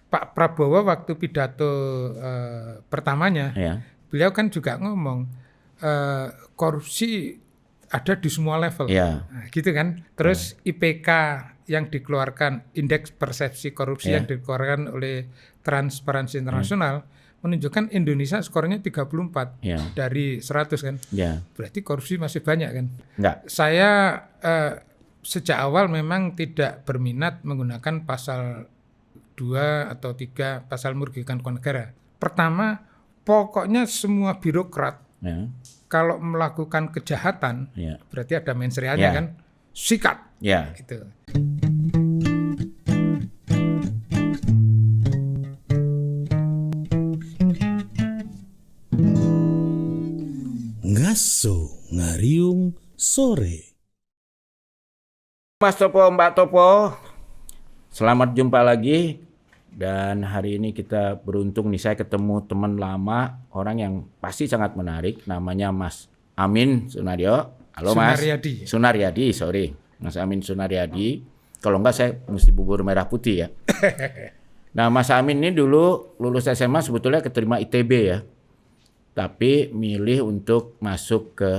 Pak Prabowo waktu pidato pertamanya, beliau kan juga ngomong korupsi ada di semua level, nah, gitu kan. Terus IPK yang dikeluarkan, indeks persepsi korupsi yang dikeluarkan oleh Transparansi Internasional menunjukkan Indonesia skornya 34 dari 100 kan. Berarti korupsi masih banyak kan. Saya sejak awal memang tidak berminat menggunakan pasal 2 atau 3 pasal merugikan keuangan negara. Pertama, pokoknya semua birokrat kalau melakukan kejahatan berarti ada mens reanya kan, sikat gitu. Ngaso ngariung sore. Mas Topo, Mbak Topo, selamat jumpa lagi. Dan hari ini kita beruntung nih, saya ketemu teman lama, orang yang pasti sangat menarik, namanya Mas Amin Sunario. Halo Mas. Sunaryadi, sorry. Mas Amin Sunaryadi. Kalau enggak saya mesti bubur merah putih ya. Nah Mas Amin ini dulu lulus SMA sebetulnya keterima ITB ya. Tapi milih untuk masuk ke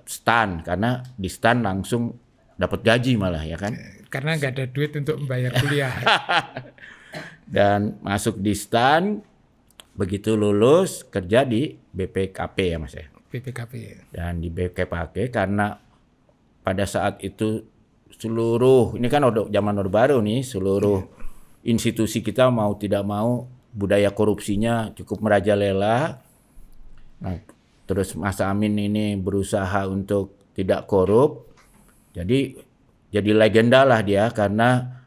STAN, karena di STAN langsung dapat gaji malah ya kan. Karena nggak ada duit untuk membayar kuliah. Dan masuk di STAN, begitu lulus kerja di BPKP ya Mas ya. BPKP. Dan di BPKP karena pada saat itu seluruh, ini kan zaman Orde Baru nih, seluruh institusi kita mau tidak mau budaya korupsinya cukup merajalela. Nah, terus Mas Amin ini berusaha untuk tidak korup. Jadi legenda lah dia, karena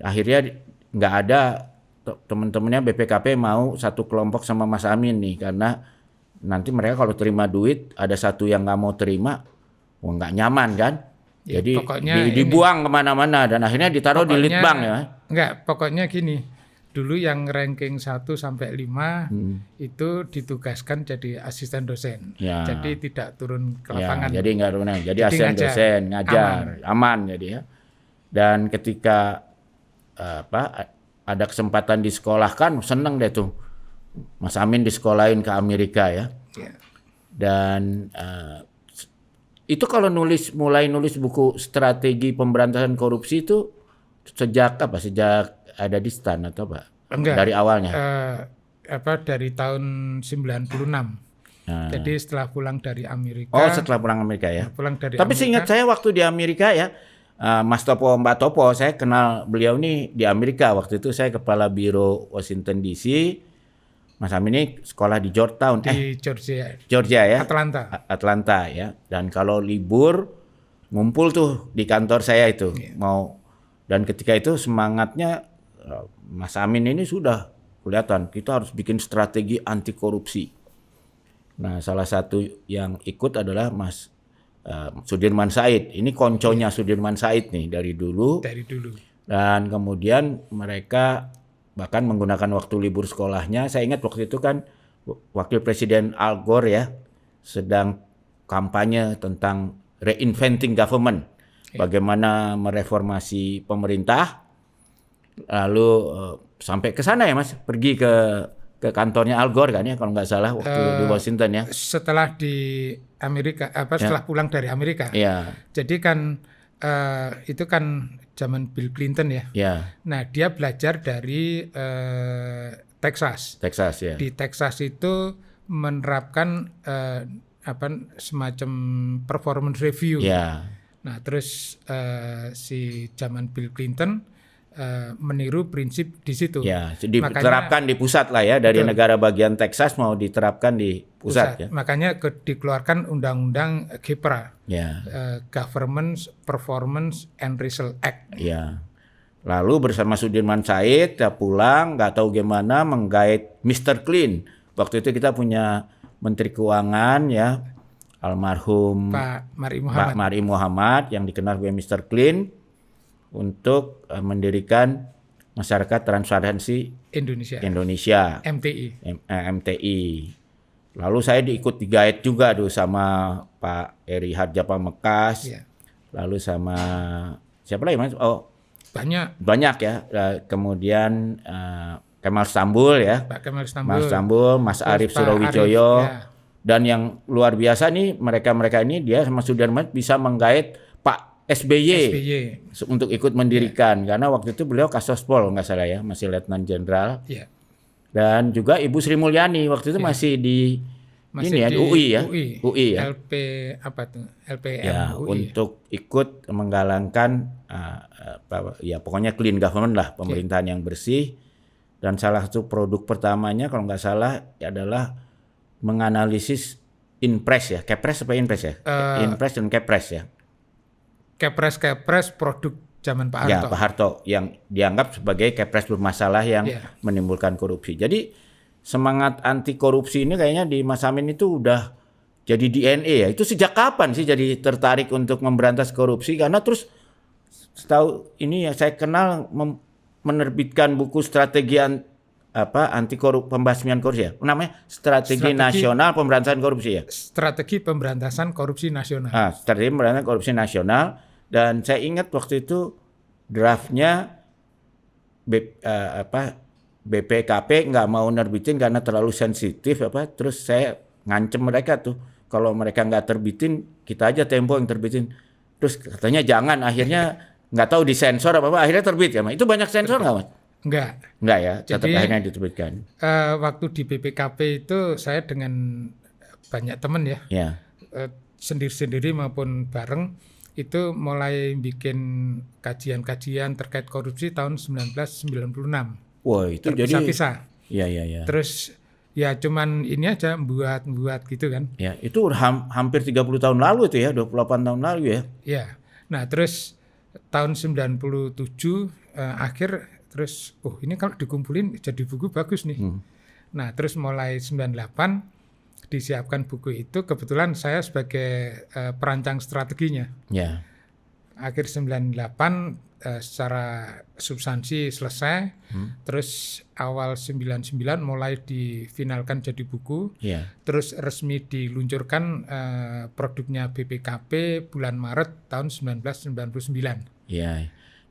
akhirnya nggak ada teman-temannya BPKP mau satu kelompok sama Mas Amin nih, karena nanti mereka kalau terima duit ada satu yang nggak mau terima, nggak nyaman kan. Ya, jadi dibuang kemana-mana dan akhirnya ditaruh di Litbang ya. Enggak, pokoknya gini, dulu yang ranking 1 sampai 5 itu ditugaskan jadi asisten dosen. Jadi tidak turun ke lapangan. Jadi nggak turun, jadi asisten dosen, ngajar, aman jadi ya. Dan ketika ada kesempatan disekolahkan, seneng deh tuh Mas Amin disekolahin ke Amerika ya. Dan itu kalau mulai nulis buku strategi pemberantasan korupsi itu sejak ada di STAN atau apa? Enggak, dari awalnya? Dari tahun 96. Jadi setelah pulang dari Amerika. Oh, setelah pulang Amerika ya. Tapi seingat saya waktu di Amerika ya, Mas Topo, Mbak Topo, saya kenal beliau nih di Amerika. Waktu itu saya kepala biro Washington DC. Mas Amin ini sekolah di Georgetown. Di Georgia ya. Atlanta ya. Dan kalau libur ngumpul tuh di kantor saya itu. Dan ketika itu semangatnya Mas Amin ini sudah kelihatan, kita harus bikin strategi anti korupsi. Nah, salah satu yang ikut adalah Mas Sudirman Said. Ini konconya Sudirman Said nih dari dulu. Dan kemudian mereka bahkan menggunakan waktu libur sekolahnya. Saya ingat waktu itu kan Wakil Presiden Al Gore ya sedang kampanye tentang reinventing government. Bagaimana mereformasi pemerintah. Lalu sampai ke sana ya Mas, pergi ke kantornya Al Gore kan ya kalau nggak salah waktu di Washington ya. Setelah di Amerika, setelah pulang dari Amerika. Jadi kan itu kan zaman Bill Clinton ya. Nah dia belajar dari Texas ya. Di Texas itu menerapkan semacam performance review. Nah terus si zaman Bill Clinton meniru prinsip di situ. Diterapkan di pusat lah ya, dari negara bagian Texas mau diterapkan di pusat. Ya. Makanya dikeluarkan undang-undang GPRA, Government Performance and Result Act. Lalu bersama Sudirman Said pulang, nggak tahu gimana menggait Mr. Clean. Waktu itu kita punya Menteri Keuangan ya, almarhum Pak Mari Muhammad yang dikenal sebagai Mr. Clean, untuk mendirikan Masyarakat Transparansi Indonesia MTI. Lalu saya digait juga tuh sama Pak Eri Harja Pamekasan, lalu sama siapa lagi Mas? Banyak ya. Kemudian Kemal Stambul ya. Pak Kemal Mas Stambul, Mas Arief Surowijoyo. Ya. Dan yang luar biasa nih mereka ini dia sama Sudirman bisa menggait Pak SBY untuk ikut mendirikan karena waktu itu beliau Kasospol nggak salah ya, masih Letnan Jenderal. Dan juga Ibu Sri Mulyani waktu itu masih di UI ya. UI ya. LP apa tuh? LPM ya, UI. Untuk ikut menggalangkan ya pokoknya clean government lah, pemerintahan yang bersih. Dan salah satu produk pertamanya kalau nggak salah adalah menganalisis Inpres ya. Kepres apa Inpres ya? Inpres dan Kepres ya. Kepres produk zaman Pak Harto. Ya, Pak Harto yang dianggap sebagai Kepres bermasalah yang menimbulkan korupsi. Jadi semangat anti korupsi ini kayaknya di Mas Amin itu udah jadi DNA ya. Itu sejak kapan sih jadi tertarik untuk memberantas korupsi? Karena terus setahu ini ya saya kenal menerbitkan buku strategi anti pembasmian korupsi ya. Namanya Strategi Nasional Pemberantasan Korupsi ya. Strategi Pemberantasan Korupsi Nasional. Strategi Pemberantasan Korupsi Nasional. Dan saya ingat waktu itu draftnya BPKP nggak mau nerbitin karena terlalu sensitif terus saya ngancem mereka tuh kalau mereka nggak terbitin kita aja Tempo yang terbitin. Terus katanya jangan, akhirnya nggak tahu disensor apa akhirnya terbit ya Mas. Itu banyak sensor nggak Mas? Enggak ya, tetap akhirnya diterbitkan. Waktu di BPKP itu saya dengan banyak teman ya. Sendiri-sendiri maupun bareng itu mulai bikin kajian-kajian terkait korupsi tahun 1996. Wah, itu terpisah-pisah. Iya. Terus ya cuman ini aja buat gitu kan. Ya, itu hampir 30 tahun lalu itu ya, 28 tahun lalu ya. Iya. Nah, terus tahun 97 akhir terus ini kalau dikumpulin jadi buku bagus nih. Nah, terus mulai 98 disiapkan buku itu, kebetulan saya sebagai perancang strateginya. Akhir 98 secara substansi selesai, terus awal 99 mulai difinalkan jadi buku, terus resmi diluncurkan produknya BPKP bulan Maret tahun 1999.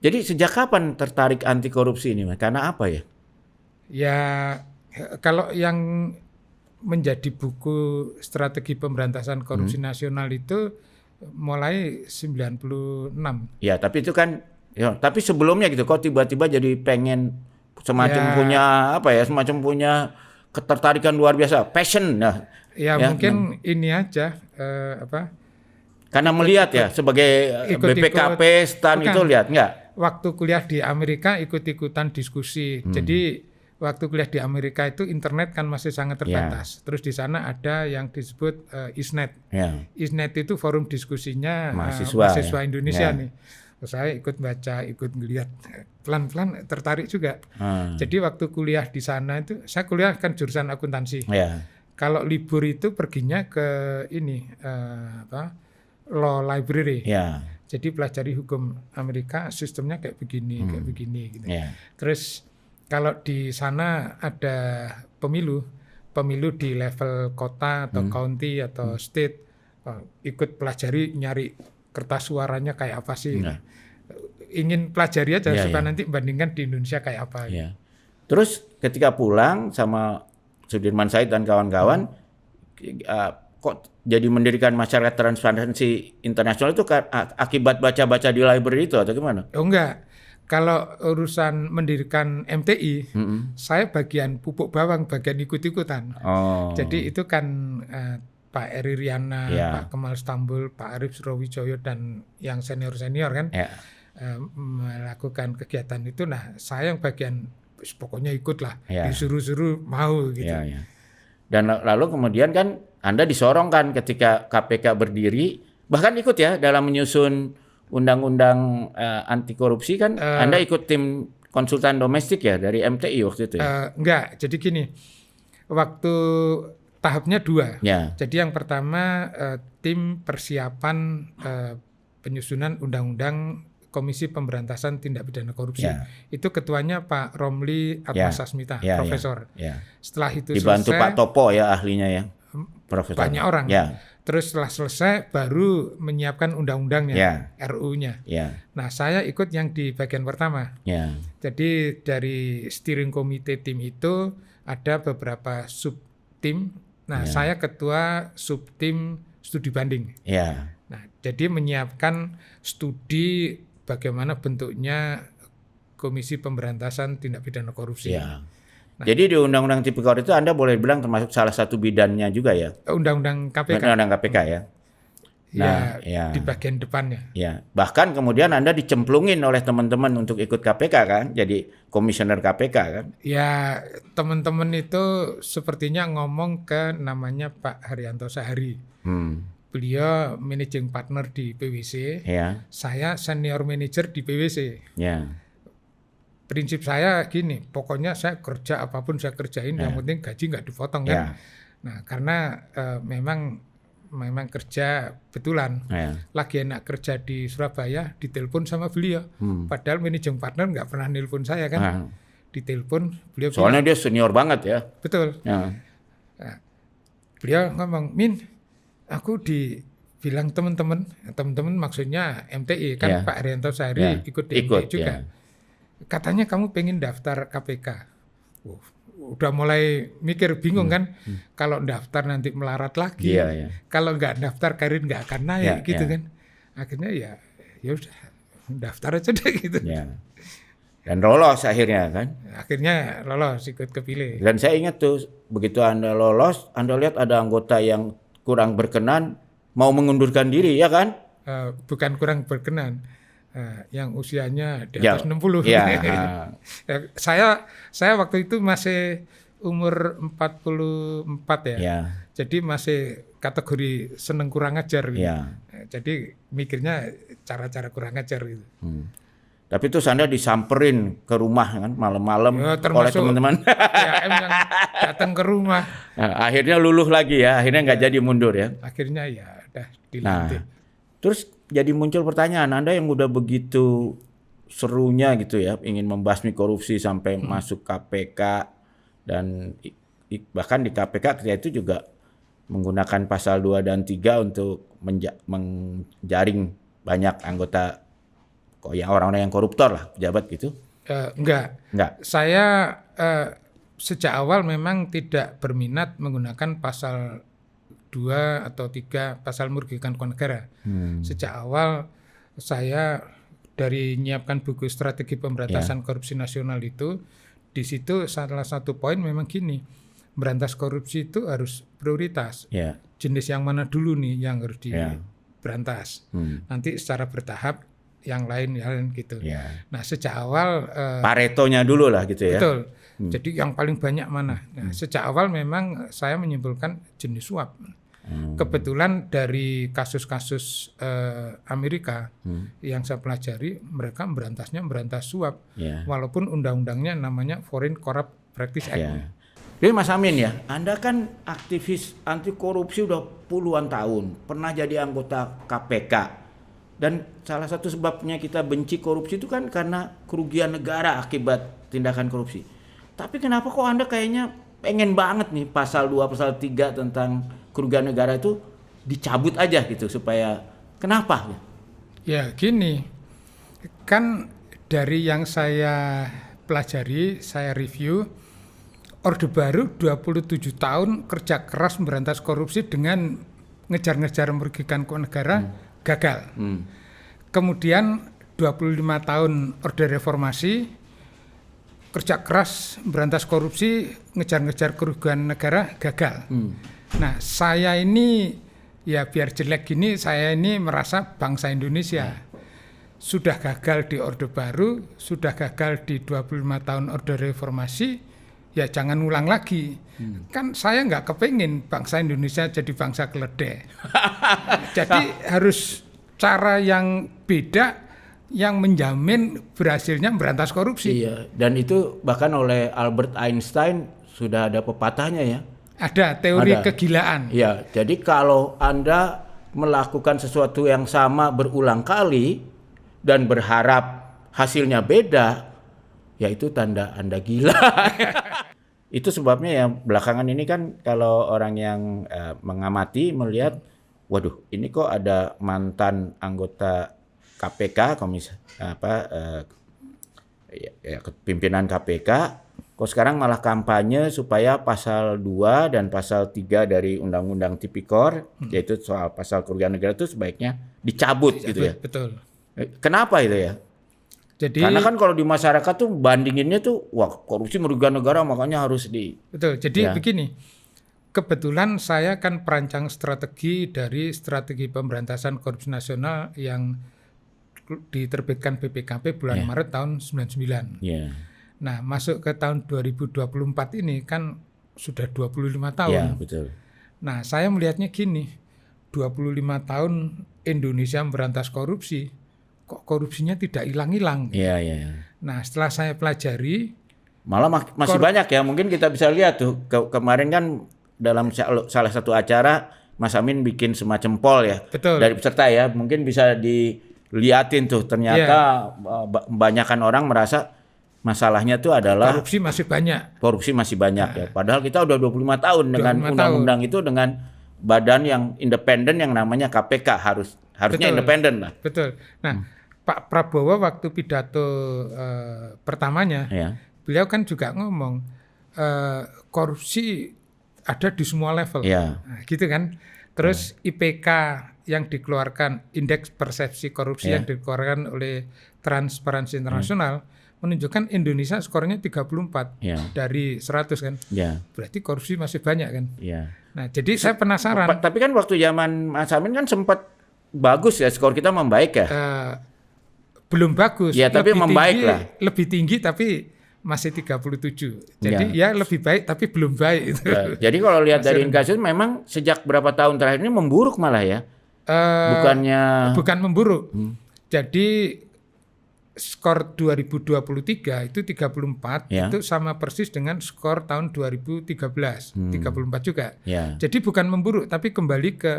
Jadi sejak kapan tertarik anti korupsi ini Mas? Karena apa ya? Ya kalau yang menjadi buku strategi pemberantasan korupsi nasional itu mulai 96. Ya, tapi itu kan tapi sebelumnya gitu kok tiba-tiba jadi pengen semacam punya ketertarikan luar biasa, passion mungkin ini aja karena melihat ya sebagai BPKP stan itu lihat enggak? Waktu kuliah di Amerika ikut-ikutan diskusi. Jadi waktu kuliah di Amerika itu internet kan masih sangat terbatas. Terus di sana ada yang disebut ISNET. ISNET itu forum diskusinya mahasiswa Indonesia nih. Terus saya ikut baca, ikut ngeliat, pelan-pelan tertarik juga. Jadi waktu kuliah di sana itu, saya kuliah kan jurusan akuntansi. Kalau libur itu perginya ke law library. Jadi pelajari hukum Amerika, sistemnya kayak begini gitu. Terus kalau di sana ada pemilu di level kota atau county atau state, ikut pelajari, nyari kertas suaranya kayak apa sih. Ingin pelajari aja supaya nanti bandingkan di Indonesia kayak apa. Terus ketika pulang sama Sudirman Said dan kawan-kawan, kok jadi mendirikan Masyarakat Transparansi Internasional itu akibat baca-baca di library itu atau gimana? Oh enggak. Kalau urusan mendirikan MTI, saya bagian pupuk bawang, bagian ikut-ikutan. Jadi itu kan Pak Eri Riana, Pak Kemal Stambul, Pak Arief Surowijoyo dan yang senior-senior kan melakukan kegiatan itu. Nah, saya yang bagian pokoknya ikutlah, disuruh-suruh mau gitu. Dan lalu kemudian kan Anda disorongkan ketika KPK berdiri, bahkan ikut ya dalam menyusun undang-undang anti korupsi kan. Anda ikut tim konsultan domestik ya dari MTI waktu itu ya? Enggak, jadi gini, waktu tahapnya 2. Jadi yang pertama tim persiapan penyusunan undang-undang Komisi Pemberantasan Tindak Pidana Korupsi. Itu ketuanya Pak Romli Atmasasmita, profesor. Setelah itu dibantu selesai, Pak Topo ya ahlinya ya, profesor. Banyak orang. Terus setelah selesai baru menyiapkan undang-undangnya, RU-nya. Nah, saya ikut yang di bagian pertama. Jadi dari steering committee tim itu ada beberapa sub tim. Nah, saya ketua sub tim studi banding. Nah, jadi menyiapkan studi bagaimana bentuknya Komisi Pemberantasan Tindak Pidana Korupsi. Nah, jadi di Undang-Undang Tipikor itu Anda boleh bilang termasuk salah satu bidannya juga ya? Undang-Undang KPK. Undang-Undang KPK ya? Nah, di bagian depannya. Bahkan kemudian Anda dicemplungin oleh teman-teman untuk ikut KPK kan? Jadi komisioner KPK kan? Ya, teman-teman itu sepertinya ngomong ke namanya Pak Haryanto Sahari. Beliau managing partner di PwC. Saya senior manager di PwC. Prinsip saya gini, pokoknya saya kerja apapun saya kerjain, yang penting gaji nggak dipotong kan. Nah, karena memang kerja betulan. Lagi enak kerja di Surabaya, ditelepon sama beliau. Padahal managing partner nggak pernah nelpon saya kan. Ditelepon, beliau soalnya bilang, dia senior banget ya. Betul. Nah, beliau ngomong, Min, aku dibilang teman-teman maksudnya MTI kan, Pak Haryanto Sahari ikut di MTI juga. Katanya kamu pengen daftar KPK. Udah mulai mikir bingung kan. Kalau daftar nanti melarat lagi. Kalau nggak daftar karir nggak akan naik gitu kan. Akhirnya ya udah daftar aja deh gitu. Dan lolos akhirnya kan. Akhirnya lolos, ikut kepilih. Dan saya ingat tuh begitu Anda lolos, Anda lihat ada anggota yang kurang berkenan mau mengundurkan diri ya kan? Bukan kurang berkenan. Yang usianya di atas 60. Saya waktu itu masih umur 44 ya. Jadi masih kategori seneng kurang ajar gitu. Jadi mikirnya cara-cara kurang ajar gitu. Tapi terus Anda disamperin ke rumah kan malam-malam oleh teman-teman. yang datang ke rumah. Akhirnya luluh lagi ya, akhirnya nggak jadi mundur ya. Akhirnya ya udah dilantik. Terus jadi muncul pertanyaan, Anda yang udah begitu serunya gitu ya, ingin membasmi korupsi sampai masuk KPK dan bahkan di KPK ketika itu juga menggunakan pasal 2 dan 3 untuk menjaring banyak anggota yang orang-orang yang koruptor lah, pejabat gitu. Enggak. Saya sejak awal memang tidak berminat menggunakan pasal 2 atau 3 pasal merugikan keuangan negara. Sejak awal saya dari menyiapkan buku strategi pemberantasan korupsi nasional itu, di situ salah satu poin memang gini, berantas korupsi itu harus prioritas. Jenis yang mana dulu nih yang harus diberantas. Nanti secara bertahap yang lain gitu. Nah, sejak awal Paretonya dulu lah gitu ya. Betul. Jadi yang paling banyak mana. Nah, sejak awal memang saya menyimpulkan jenis suap. Kebetulan dari kasus-kasus Amerika yang saya pelajari, mereka berantas suap, walaupun undang-undangnya namanya Foreign Corrupt Practice Act. Jadi Mas Amin ya, Anda kan aktivis anti korupsi udah puluhan tahun, pernah jadi anggota KPK, dan salah satu sebabnya kita benci korupsi itu kan karena kerugian negara akibat tindakan korupsi. Tapi kenapa kok Anda kayaknya pengen banget nih pasal 2, pasal 3 tentang kerugian negara itu dicabut aja gitu supaya kenapa? Ya gini, kan dari yang saya pelajari, saya review, Orde Baru 27 tahun kerja keras memberantas korupsi dengan ngejar-ngejar merugikan keuangan negara gagal. Kemudian 25 tahun Orde Reformasi kerja keras memberantas korupsi, ngejar-ngejar kerugian negara gagal. Nah, saya ini ya biar jelek gini, saya ini merasa bangsa Indonesia sudah gagal di Orde Baru, sudah gagal di 25 tahun Orde Reformasi, ya jangan ulang lagi. Kan saya nggak kepengin bangsa Indonesia jadi bangsa keledai. Jadi harus cara yang beda yang menjamin berhasilnya memberantas korupsi. Iya, dan itu bahkan oleh Albert Einstein sudah ada pepatahnya ya. Ada teori kegilaan. Iya, jadi kalau Anda melakukan sesuatu yang sama berulang kali dan berharap hasilnya beda, ya itu tanda Anda gila. Itu sebabnya ya belakangan ini kan kalau orang yang mengamati melihat waduh, ini kok ada mantan anggota KPK, pimpinan KPK, kok sekarang malah kampanye supaya pasal 2 dan pasal 3 dari Undang-Undang Tipikor, yaitu soal pasal kerugian negara itu sebaiknya dicabut gitu ya. Betul. Kenapa itu ya? Jadi, karena kan kalau di masyarakat tuh bandinginnya tuh, wah korupsi merugikan negara makanya harus Betul, jadi begini, kebetulan saya kan perancang strategi dari strategi pemberantasan korupsi nasional yang diterbitkan BPKP bulan Maret tahun 99. Nah, masuk ke tahun 2024 ini kan sudah 25 tahun. Betul. Nah, saya melihatnya gini, 25 tahun Indonesia memberantas korupsi, kok korupsinya tidak hilang-hilang. Nah, setelah saya pelajari, malah masih banyak ya. Mungkin kita bisa lihat tuh kemarin kan dalam salah satu acara Mas Amin bikin semacam poll ya. Betul. Dari peserta ya. Mungkin bisa dilihatin tuh ternyata kebanyakan orang merasa masalahnya tuh adalah korupsi masih banyak. Korupsi masih banyak ya. Padahal kita udah 25 tahun dengan undang-undang itu, dengan badan yang independen yang namanya KPK, harusnya independen lah. Betul. Nah, Pak Prabowo waktu pidato pertamanya, beliau kan juga ngomong korupsi ada di semua level, nah, gitu kan. Terus IPK yang dikeluarkan, indeks persepsi korupsi yang dikeluarkan oleh Transparansi Internasional menunjukkan Indonesia skornya 34 dari 100 kan. Berarti korupsi masih banyak kan. Nah, jadi saya penasaran. Tapi kan waktu zaman Mas Amin kan sempat bagus ya, skor kita membaik ya. Belum bagus. Ya, tapi membaik lah. Lebih tinggi tapi masih 37. Jadi ya lebih baik tapi belum baik. Jadi kalau lihat dari indikator memang sejak berapa tahun terakhir ini memburuk malah ya. Bukan memburuk. Jadi skor 2023 itu 34 itu sama persis dengan skor tahun 2013. 34 juga. Jadi bukan memburuk tapi kembali ke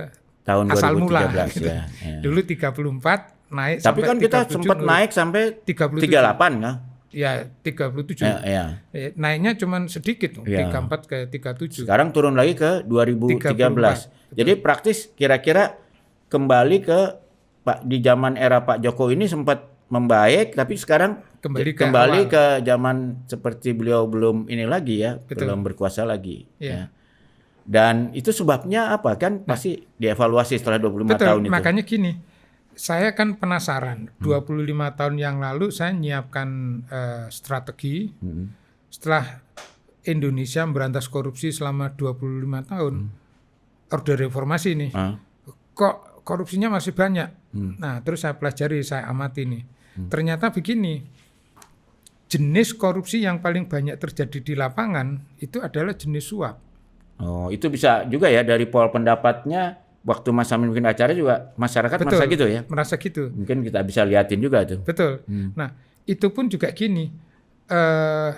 tahun asal 2013, mula. Gitu. Dulu 34 naik tapi sampai kan kita sempat naik sampai 38 kan? Ya 37. Naiknya cuma sedikit, 34 ke 37. Sekarang turun lagi ke 2013. 34. Jadi praktis kira-kira kembali ke di zaman era Pak Jokowi ini sempat membaik, tapi sekarang kembali ke zaman seperti beliau belum ini lagi ya, belum berkuasa lagi. Dan itu sebabnya apa kan? Pasti dievaluasi setelah 25 tahun itu. Makanya gini, saya kan penasaran. 25 tahun yang lalu saya menyiapkan strategi. Setelah Indonesia memberantas korupsi selama 25 tahun, Orde Reformasi nih, kok korupsinya masih banyak. Nah, terus saya pelajari, saya amati nih. Ternyata begini, jenis korupsi yang paling banyak terjadi di lapangan itu adalah jenis suap. Oh, itu bisa juga ya dari poll pendapatnya. Waktu Mas Amin bikin acara juga masyarakat merasa gitu ya? Merasa gitu. Mungkin kita bisa liatin juga tuh. Betul. Nah, itu pun juga gini,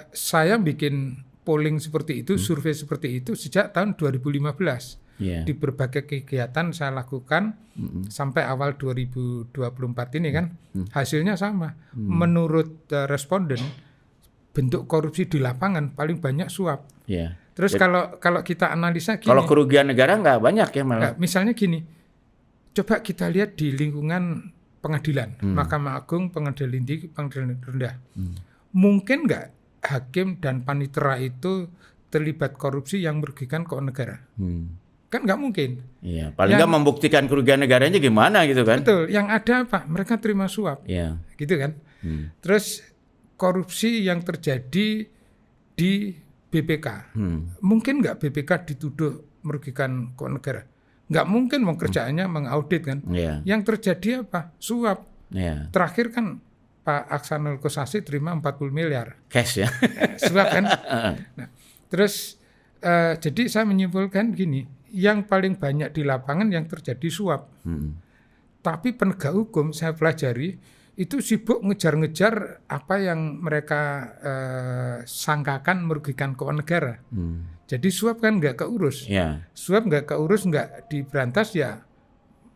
saya bikin polling seperti itu, survei seperti itu sejak tahun 2015. Di berbagai kegiatan saya lakukan sampai awal 2024 ini kan, hasilnya sama. Menurut responden, bentuk korupsi di lapangan paling banyak suap. Terus kalau kita analisa gini, kalau kerugian negara nggak banyak ya malah. Misalnya gini, coba kita lihat di lingkungan pengadilan, Mahkamah Agung, Pengadilan Tinggi, Pengadilan Rendah. Mungkin nggak hakim dan panitera itu terlibat korupsi yang merugikan keuangan negara? Kan nggak mungkin. Iya, paling nggak membuktikan kerugian negaranya gimana gitu kan? Betul. Yang ada apa? Mereka terima suap. Gitu kan? Terus korupsi yang terjadi di BPK. Mungkin nggak BPK dituduh merugikan keuangan negara? Nggak mungkin, kerjaannya mengaudit kan. Yang terjadi apa? Suap. Terakhir kan Pak Aksanul Kossasi terima 40 miliar. Cash ya. Suap kan. Nah, terus jadi saya menyimpulkan gini, yang paling banyak di lapangan yang terjadi suap. Tapi penegak hukum saya pelajari itu sibuk ngejar-ngejar apa yang mereka sangkakan merugikan keuangan negara. Jadi suap kan nggak keurus. Suap nggak keurus, nggak diberantas ya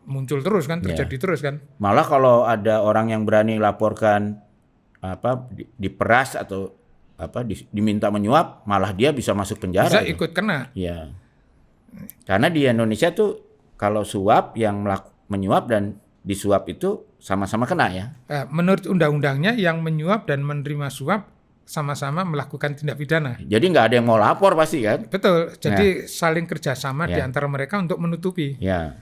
muncul terus kan, terjadi terus kan. Malah kalau ada orang yang berani laporkan diperas atau diminta menyuap, malah dia bisa masuk penjara. Bisa ikut kena. Karena di Indonesia tuh kalau suap yang menyuap dan disuap itu sama-sama kena ya? Menurut undang-undangnya yang menyuap dan menerima suap sama-sama melakukan tindak pidana. Jadi nggak ada yang mau lapor pasti kan? Betul. Jadi saling kerjasama di antara mereka untuk menutupi. Ya.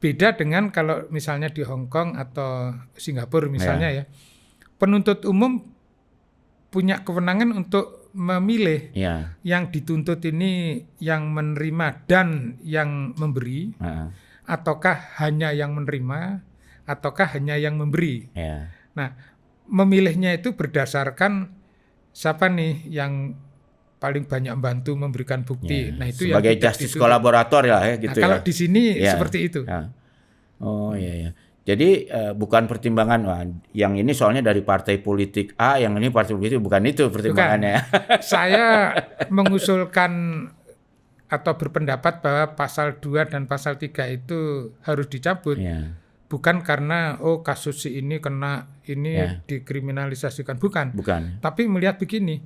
Beda dengan kalau misalnya di Hong Kong atau Singapura misalnya ya, penuntut umum punya kewenangan untuk memilih yang dituntut ini yang menerima dan yang memberi, ataukah hanya yang menerima, ataukah hanya yang memberi. Nah, memilihnya itu berdasarkan siapa nih yang paling banyak membantu memberikan bukti. Nah, itu sebagai yang justice kolaborator ya gitu. Nah, kalau di sini seperti itu. Oh iya. Jadi bukan pertimbangan yang ini soalnya dari partai politik A, yang ini partai politik bukan itu pertimbangannya. Bukan. Saya mengusulkan atau berpendapat bahwa pasal 2 dan pasal 3 itu harus dicabut. Bukan karena kasus ini kena dikriminalisasikan, bukan. Tapi melihat begini,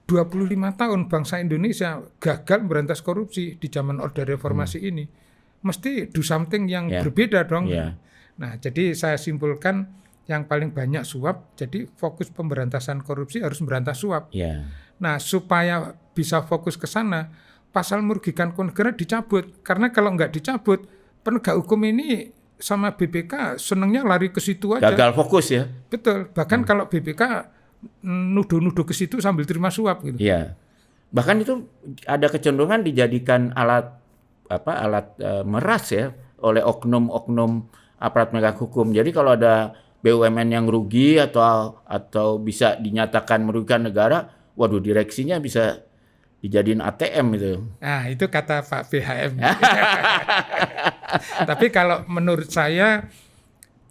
25 tahun bangsa Indonesia gagal memberantas korupsi di zaman Orde Reformasi ini. Mesti do something yang berbeda dong. Nah, jadi saya simpulkan yang paling banyak suap, jadi fokus pemberantasan korupsi harus memberantas suap. Nah, supaya bisa fokus ke sana, pasal merugikan negara dicabut. Karena kalau nggak dicabut, penegak hukum ini sama BPK senangnya lari ke situ aja. Gagal fokus ya. Betul. Bahkan kalau BPK nuduh-nuduh ke situ sambil terima suap gitu. Bahkan itu ada kecenderungan dijadikan alat meras ya oleh oknum-oknum aparat penegak hukum. Jadi kalau ada BUMN yang rugi atau bisa dinyatakan merugikan negara, waduh direksinya bisa dijadiin ATM itu. Nah, itu kata Pak BHM. Tapi kalau menurut saya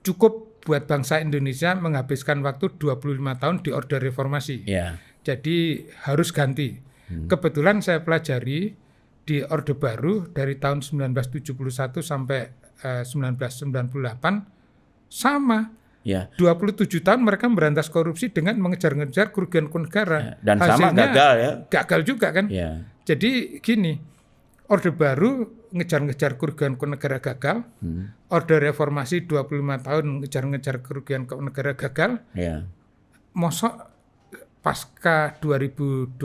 cukup buat bangsa Indonesia menghabiskan waktu 25 tahun di Orde Reformasi. Jadi harus ganti. Kebetulan saya pelajari di Orde Baru dari tahun 1971 sampai 1998 sama. 27 tahun mereka memberantas korupsi dengan mengejar-ngejar kerugian negara. Dan hasilnya sama gagal ya. Gagal juga kan. Jadi gini, Orde Baru ngejar-ngejar kerugian negara gagal. Orde Reformasi 25 tahun ngejar-ngejar kerugian negara gagal. Mosok pasca 2024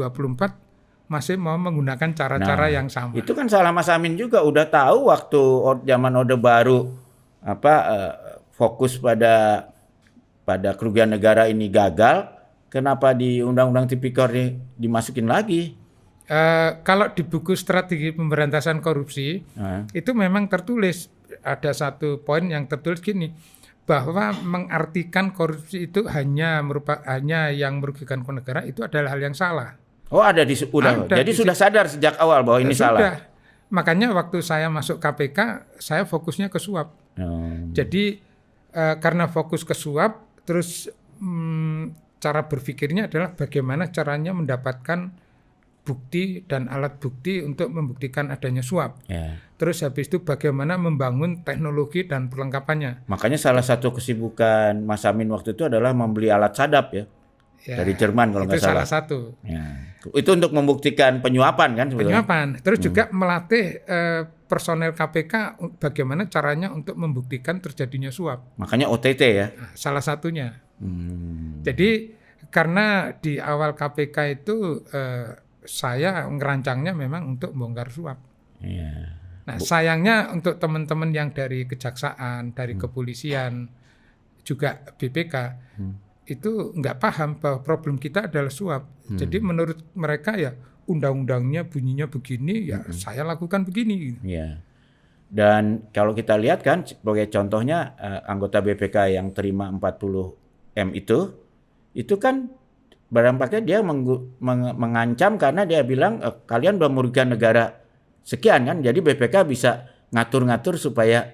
masih mau menggunakan cara-cara yang sama. Itu kan salah Mas Amin juga, udah tahu waktu zaman Orde Baru fokus pada kerugian negara ini gagal, kenapa di Undang-Undang Tipikor dimasukin lagi? Kalau di buku strategi pemberantasan korupsi itu memang tertulis, ada satu poin yang tertulis gini, bahwa mengartikan korupsi itu hanya yang merugikan negara itu adalah hal yang salah. Jadi sudah sadar sejak awal bahwa ini salah. Makanya waktu saya masuk KPK, saya fokusnya ke suap. Jadi karena fokus ke suap, terus cara berpikirnya adalah bagaimana caranya mendapatkan bukti dan alat bukti untuk membuktikan adanya suap. Terus habis itu bagaimana membangun teknologi dan perlengkapannya. Makanya salah satu kesibukan Mas Amin waktu itu adalah membeli alat sadap dari Jerman kalau nggak salah. Itu salah satu. Itu untuk membuktikan penyuapan kan sebetulnya. Penyuapan. Terus juga melatih personel KPK bagaimana caranya untuk membuktikan terjadinya suap. Makanya OTT ya. Salah satunya. Jadi karena di awal KPK itu saya ngerancangnya memang untuk bongkar suap. Nah, sayangnya untuk teman-teman yang dari kejaksaan, dari kepolisian, juga BPK, itu nggak paham bahwa problem kita adalah suap. Jadi menurut mereka ya undang-undangnya bunyinya begini, ya saya lakukan begini. Dan kalau kita lihat kan sebagai contohnya anggota BPK yang terima 40M itu kan dampaknya dia mengancam karena dia bilang kalian udah merugikan negara sekian kan. Jadi BPK bisa ngatur-ngatur supaya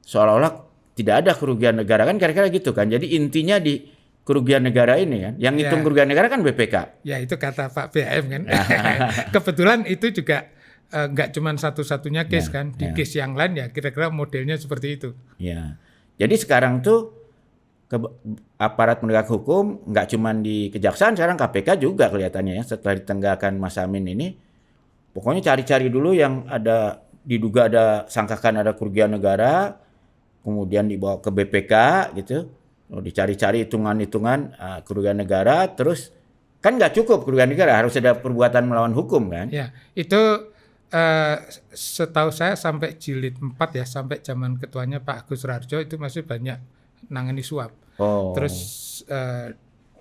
seolah-olah tidak ada kerugian negara kan, kira-kira gitu kan. Jadi intinya di kerugian negara ini kan, yang hitung kerugian negara kan BPK. Ya itu kata Pak BHM kan. Kebetulan itu juga nggak cuma satu-satunya case kan, di case yang lain ya kira-kira modelnya seperti itu. Jadi sekarang tuh aparat penegak hukum nggak cuma di kejaksaan, sekarang KPK juga kelihatannya ya setelah ditenggakan Mas Amin ini, pokoknya cari-cari dulu yang ada diduga sangkakan ada kerugian negara, kemudian dibawa ke BPK gitu, dicari-cari hitungan-hitungan kerugian negara, terus kan nggak cukup kerugian negara, harus ada perbuatan melawan hukum kan? Ya, itu setahu saya sampai jilid 4 ya, sampai zaman ketuanya Pak Agus Raharjo itu masih banyak nangani suap. Terus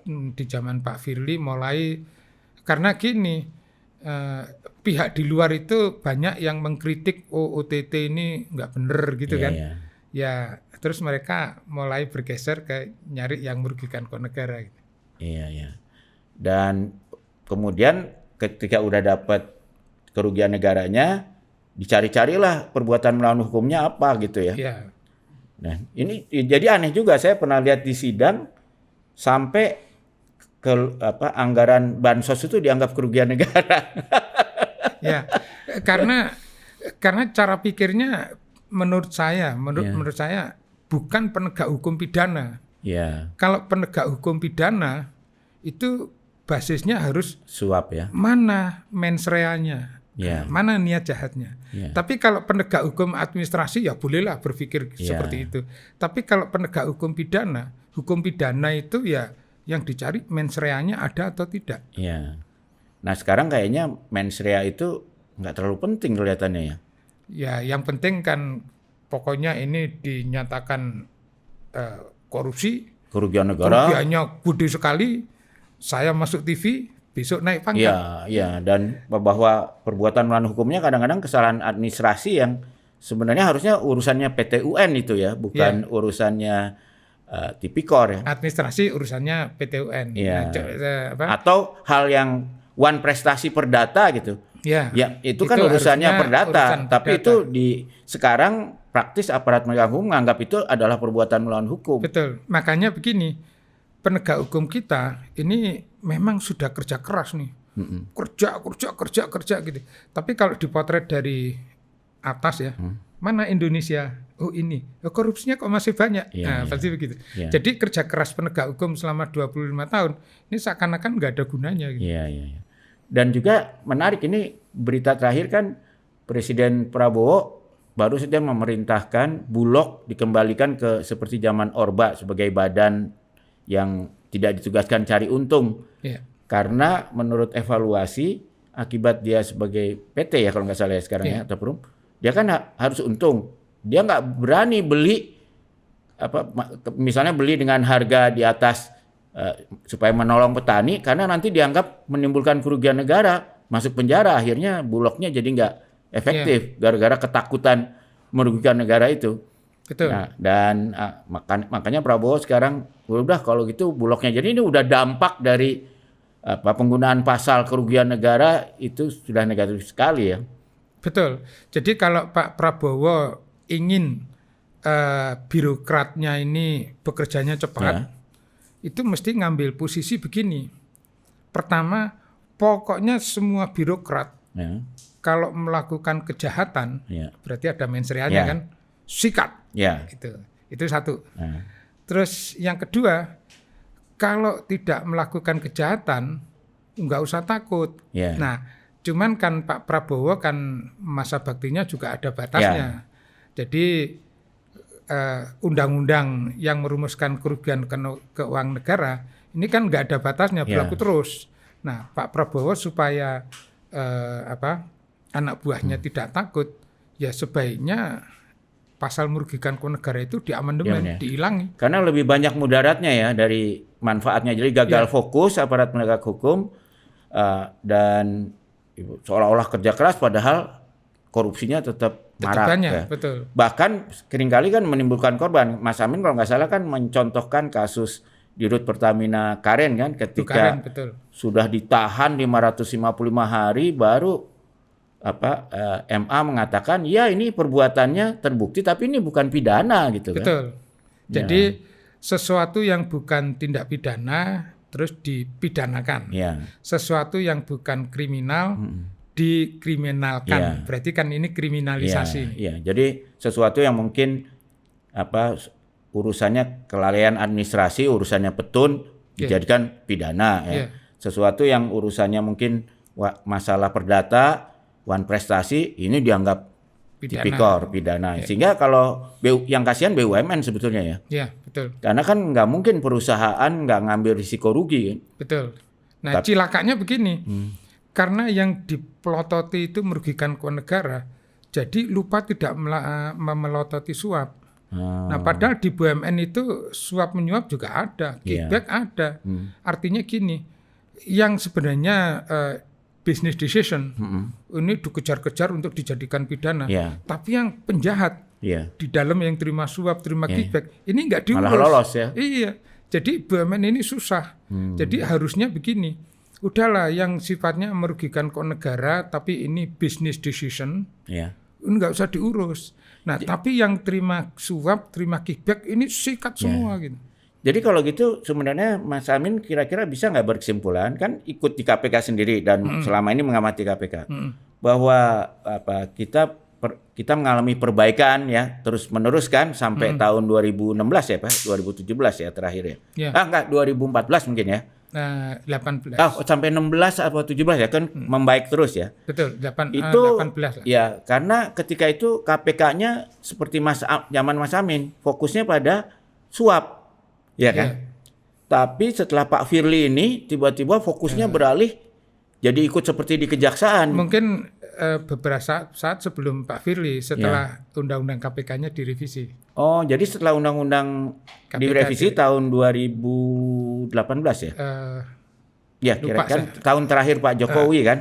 di zaman Pak Firly mulai, karena gini, pihak di luar itu banyak yang mengkritik OTT ini nggak bener gitu kan. Ya, terus mereka mulai bergeser ke nyari yang merugikan ke negara gitu. Iya. Dan kemudian ketika udah dapat kerugian negaranya, dicari-carilah perbuatan melawan hukumnya apa gitu ya. Iya. Nah, ini jadi aneh juga, saya pernah lihat di sidang sampai ke anggaran bansos itu dianggap kerugian negara. Ya, karena cara pikirnya menurut saya bukan penegak hukum pidana. Ya. Kalau penegak hukum pidana itu basisnya harus suap ya. Mana mens rea-nya, mana niat jahatnya. Tapi kalau penegak hukum administrasi ya bolehlah berpikir seperti itu. Tapi kalau penegak hukum pidana itu ya yang dicari mens rea-nya ada atau tidak. Iya. Nah sekarang kayaknya mens rea itu nggak terlalu penting kelihatannya ya. Ya yang penting kan pokoknya ini dinyatakan korupsi, kerugian negara, kerugiannya gede sekali, saya masuk TV, besok naik pangkat. Iya, dan bahwa perbuatan melawan hukumnya kadang-kadang kesalahan administrasi yang sebenarnya harusnya urusannya PT UN itu ya, bukan urusannya Tipikor ya. Administrasi urusannya PT UN. Iya. Atau hal yang one prestasi perdata gitu. Ya, itu kan urusannya perdata, tapi itu sekarang praktis aparat penegak hukum menganggap itu adalah perbuatan melawan hukum. Betul. Makanya begini, penegak hukum kita ini memang sudah kerja keras nih. Kerja gitu. Tapi kalau dipotret dari atas ya, mana Indonesia? Oh ini, korupsinya kok masih banyak. Pasti begitu. Jadi kerja keras penegak hukum selama 25 tahun ini seakan-akan nggak ada gunanya gitu. Iya. Dan juga menarik, ini berita terakhir kan Presiden Prabowo baru saja memerintahkan Bulog dikembalikan ke seperti zaman Orba sebagai badan yang tidak ditugaskan cari untung. Karena menurut evaluasi akibat dia sebagai PT ya kalau nggak salah ya sekarang ya, atau Perum, dia kan harus untung. Dia nggak berani beli misalnya beli dengan harga di atas supaya menolong petani, karena nanti dianggap menimbulkan kerugian negara, masuk penjara, akhirnya Bulognya jadi nggak efektif gara-gara ketakutan merugikan negara itu. Betul. Nah, dan makanya Prabowo sekarang udah kalau gitu Bulognya, jadi ini udah dampak dari penggunaan pasal kerugian negara itu sudah negatif sekali ya. Betul. Jadi kalau Pak Prabowo ingin birokratnya ini bekerjanya cepat, itu mesti ngambil posisi begini. Pertama, pokoknya semua birokrat kalau melakukan kejahatan, berarti ada mens rea-nya kan, sikat. Itu satu. Terus yang kedua, kalau tidak melakukan kejahatan, nggak usah takut. Nah, cuman kan Pak Prabowo kan masa baktinya juga ada batasnya. Jadi undang-undang yang merumuskan kerugian keuangan negara ini kan nggak ada batasnya, berlaku terus. Nah, Pak Prabowo supaya anak buahnya tidak takut, ya sebaiknya pasal merugikan keuangan negara itu diamandemen, dihilangi. Karena lebih banyak mudaratnya ya dari manfaatnya. Jadi gagal fokus aparat penegak hukum dan seolah-olah kerja keras padahal korupsinya tetap marak. Banyak, betul. Bahkan seringkali kan menimbulkan korban. Mas Amin kalau nggak salah kan mencontohkan kasus di Rut Pertamina Karen kan, ketika sudah ditahan 555 hari baru MA mengatakan ya ini perbuatannya terbukti tapi ini bukan pidana gitu kan. Betul. Jadi sesuatu yang bukan tindak pidana terus dipidanakan. Sesuatu yang bukan kriminal dikriminalkan. Berarti kan ini kriminalisasi. Jadi sesuatu yang mungkin urusannya kelalaian administrasi, urusannya petun dijadikan pidana ya. Sesuatu yang urusannya mungkin masalah perdata, wan prestasi, ini dianggap tipikor pidana. Sehingga kalau yang kasihan BUMN sebetulnya ya. Ya, betul. Karena kan nggak mungkin perusahaan nggak ngambil risiko rugi kan. Betul. Nah, cilakanya begini. Karena yang dipelototi itu merugikan keuangan negara, jadi lupa tidak memelototi suap. Nah, padahal di BUMN itu suap menyuap juga ada, kickback ada. Artinya gini, yang sebenarnya business decision ini dikejar-kejar untuk dijadikan pidana, tapi yang penjahat di dalam yang terima suap, terima kickback ini nggak diurus. Malah lolos ya. Iya, jadi BUMN ini susah. Jadi harusnya begini, udahlah yang sifatnya merugikan keuangan negara, tapi ini business decision, ini nggak usah diurus. Nah, tapi yang terima suap, terima kickback ini sikat semua gitu. Jadi kalau gitu sebenarnya Mas Amin kira-kira bisa nggak berkesimpulan, kan ikut di KPK sendiri dan selama ini mengamati KPK, bahwa kita mengalami perbaikan ya terus menerus kan sampai tahun 2016 ya Pak, 2017 ya terakhir ya. Enggak, 2014 mungkin ya. 18. Sampai 16 atau 17 ya kan membaik terus ya. Betul, 18 lah. Ya, karena ketika itu KPK-nya seperti zaman Mas Amin, fokusnya pada suap. Ya kan? Tapi setelah Pak Firly ini tiba-tiba fokusnya beralih jadi ikut seperti di kejaksaan. Mungkin beberapa saat sebelum Pak Firly, setelah undang-undang KPK-nya direvisi. Oh, jadi setelah undang-undang direvisi tahun 2018 ya? Ya, kira-kira tahun terakhir Pak Jokowi kan?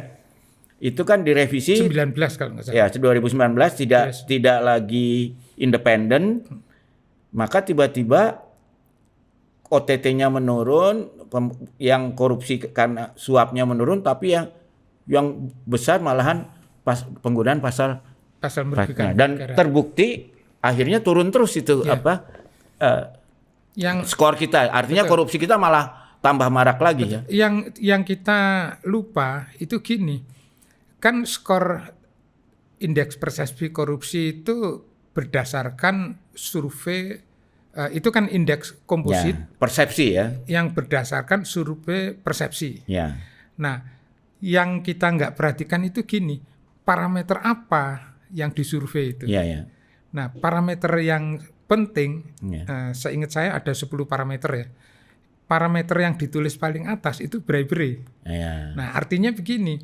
Itu kan direvisi 19 kalau nggak salah. Ya, 2019 tidak lagi independen. Maka tiba-tiba OTT-nya menurun, yang korupsi karena suapnya menurun, tapi yang besar malahan penggunaan pasal merugikan dan negara. Terbukti akhirnya turun terus itu yang skor kita, artinya korupsi kita malah tambah marak lagi ya. Yang kita lupa itu gini, kan skor indeks persepsi korupsi itu berdasarkan survei. Itu kan indeks komposit persepsi ya, yang berdasarkan survei persepsi. Nah, yang kita nggak perhatikan itu gini, parameter apa yang disurvei itu. Nah, parameter yang penting, seingat saya ada 10 parameter ya. Parameter yang ditulis paling atas itu bribery. Nah, artinya begini,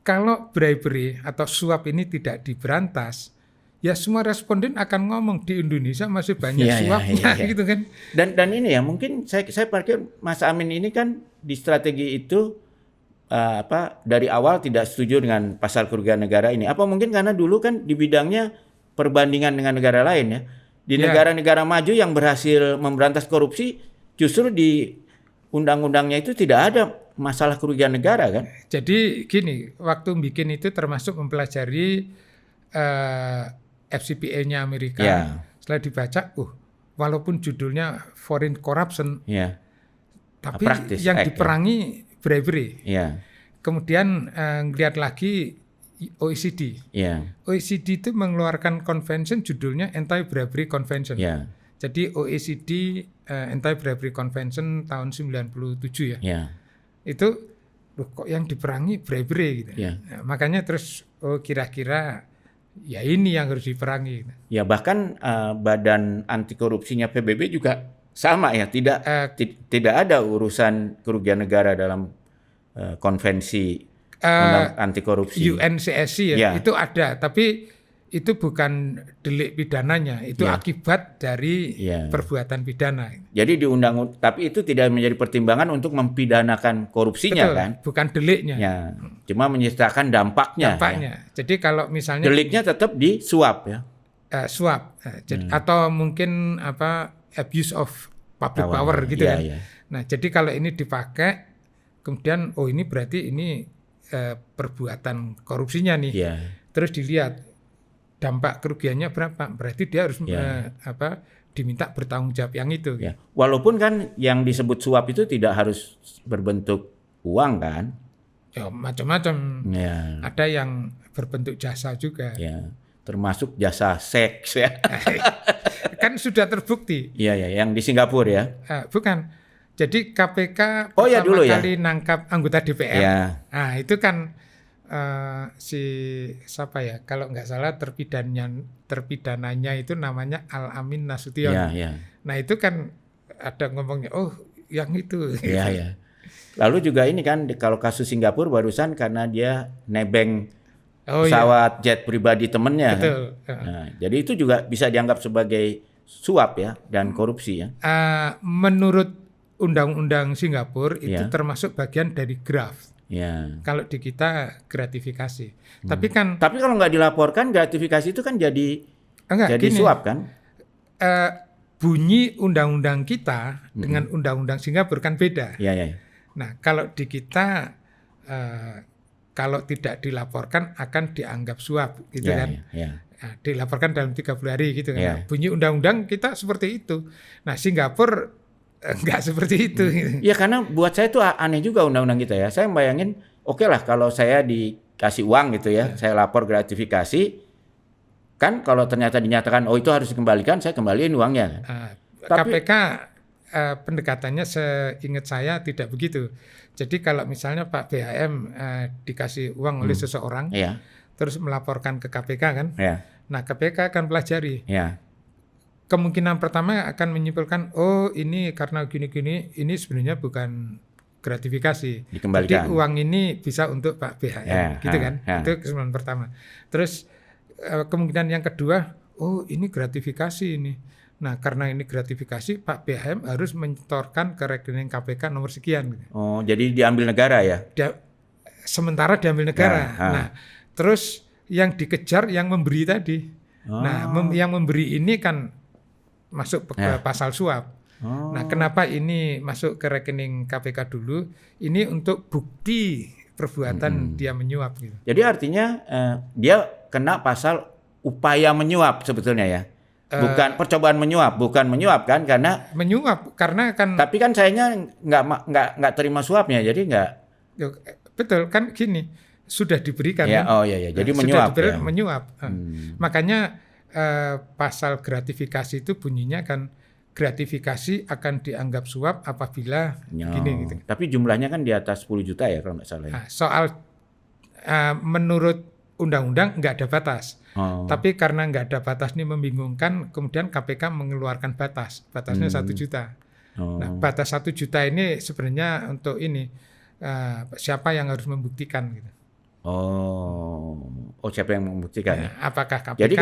kalau bribery atau suap ini tidak diberantas, ya semua responden akan ngomong di Indonesia masih banyak suapnya gitu kan. Dan ini ya mungkin saya pikir Mas Amin ini kan di strategi itu dari awal tidak setuju dengan pasal kerugian negara ini. Apa mungkin karena dulu kan di bidangnya perbandingan dengan negara lain ya. Di negara-negara maju yang berhasil memberantas korupsi justru di undang-undangnya itu tidak ada masalah kerugian negara kan. Jadi gini, waktu bikin itu termasuk mempelajari FCPA-nya Amerika. Setelah dibaca, walaupun judulnya Foreign Corruption, tapi yang diperangi bribery. Kemudian ngelihat lagi OECD. OECD itu mengeluarkan convention judulnya Anti-Bribery Convention. Jadi OECD Anti-Bribery Convention tahun 97 ya. Itu kok yang diperangi bribery gitu. Nah, makanya terus kira-kira ya ini yang harus diperangi. Ya bahkan badan anti korupsinya PBB juga sama ya, tidak ada urusan kerugian negara dalam konvensi anti korupsi. UNCSC itu ada, tapi itu bukan delik pidananya, itu akibat dari perbuatan pidana. Jadi tapi itu tidak menjadi pertimbangan untuk mempidanakan korupsinya. Betul, kan? Bukan deliknya. Cuma menyertakan dampaknya. Jadi kalau misalnya deliknya tetap di suap ya. Suap. Atau mungkin abuse of public power gitu kan. Nah, jadi kalau ini dipakai kemudian ini berarti ini perbuatan korupsinya nih. Terus dilihat dampak kerugiannya berapa, berarti dia harus diminta bertanggung jawab yang itu. Walaupun kan yang disebut suap itu tidak harus berbentuk uang kan? Ya macam-macam. Ada yang berbentuk jasa juga. Termasuk jasa seks ya. Kan sudah terbukti. Yang di Singapura ya. Bukan. Jadi KPK dulu kali nangkap anggota DPR. Nah itu kan si siapa ya? Kalau nggak salah terpidananya itu namanya Al-Amin Nasution. Nah itu kan ada ngomongnya, oh yang itu. Iya. Lalu juga ini kan kalau kasus Singapura barusan karena dia nebeng pesawat jet pribadi temennya. Betul. Kan? Nah, jadi itu juga bisa dianggap sebagai suap ya dan korupsi ya. Menurut undang-undang Singapura itu termasuk bagian dari graft. Kalau di kita gratifikasi. Tapi kalau nggak dilaporkan gratifikasi itu kan jadi suap kan? Bunyi undang-undang kita dengan undang-undang Singapura kan beda. Nah kalau di kita kalau tidak dilaporkan akan dianggap suap gitu kan. Nah, dilaporkan dalam 30 hari gitu kan. Nah, bunyi undang-undang kita seperti itu. Nah Singapura enggak seperti itu. Ya karena buat saya itu aneh juga undang-undang kita ya. Saya bayangin oke lah kalau saya dikasih uang gitu ya, saya lapor gratifikasi, kan kalau ternyata dinyatakan oh itu harus dikembalikan, saya kembaliin uangnya. Tapi KPK pendekatannya seingat saya tidak begitu. Jadi kalau misalnya Pak BHM dikasih uang oleh seseorang, terus melaporkan ke KPK kan, nah KPK akan pelajari. Kemungkinan pertama akan menyimpulkan, oh ini karena gini-gini, ini sebenarnya bukan gratifikasi. Dikembalikan. Jadi uang ini bisa untuk Pak BHM, gitu kan? Itu kesimpulan pertama. Terus kemungkinan yang kedua, oh ini gratifikasi ini. Nah karena ini gratifikasi, Pak BHM harus menyetorkan ke rekening KPK nomor sekian. Gitu. Oh jadi diambil negara ya? Sementara diambil negara. Nah terus yang dikejar yang memberi tadi. Nah yang memberi ini kan masuk ke pasal suap. Nah, kenapa ini masuk ke rekening KPK dulu? Ini untuk bukti perbuatan dia menyuap gitu. Jadi artinya dia kena pasal upaya menyuap sebetulnya ya. Bukan percobaan menyuap, bukan menyuap kan karena menyuap karena kan. Tapi kan sayanya nggak terima suapnya, jadi nggak. Betul kan gini, sudah diberikan. Ya, kan? Oh iya, jadi menyuap. Sudah menyuap. Makanya pasal gratifikasi itu bunyinya kan gratifikasi akan dianggap suap apabila gini gitu. Tapi jumlahnya kan di atas 10 juta ya kalau nggak salah. Ya. Soal menurut undang-undang nggak ada batas. Tapi karena nggak ada batas ini membingungkan, kemudian KPK mengeluarkan batasnya 1 juta. Nah batas 1 juta ini sebenarnya untuk ini siapa yang harus membuktikan gitu. Siapa yang membuktikan? Ya, apakah KPK? Jadi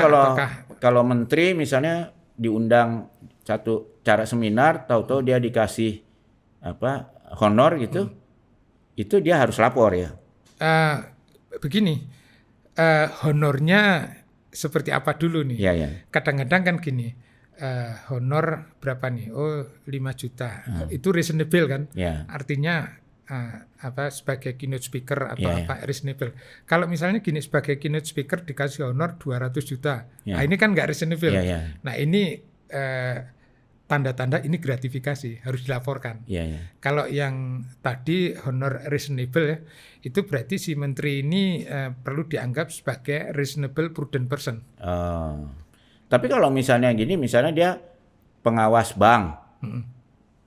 kalau menteri misalnya diundang satu cara seminar, tahu-tahu dia dikasih honor gitu, itu dia harus lapor ya? Begini, honornya seperti apa dulu nih? Kadang-kadang kan gini, honor berapa nih? Oh 5 juta, itu reasonable kan? Artinya sebagai keynote speaker atau reasonable. Kalau misalnya gini sebagai keynote speaker dikasih honor 200 juta. Nah ini kan nggak reasonable. Nah ini tanda-tanda ini gratifikasi harus dilaporkan. Kalau yang tadi honor reasonable ya, itu berarti si menteri ini perlu dianggap sebagai reasonable prudent person. Tapi kalau misalnya gini, misalnya dia pengawas bank.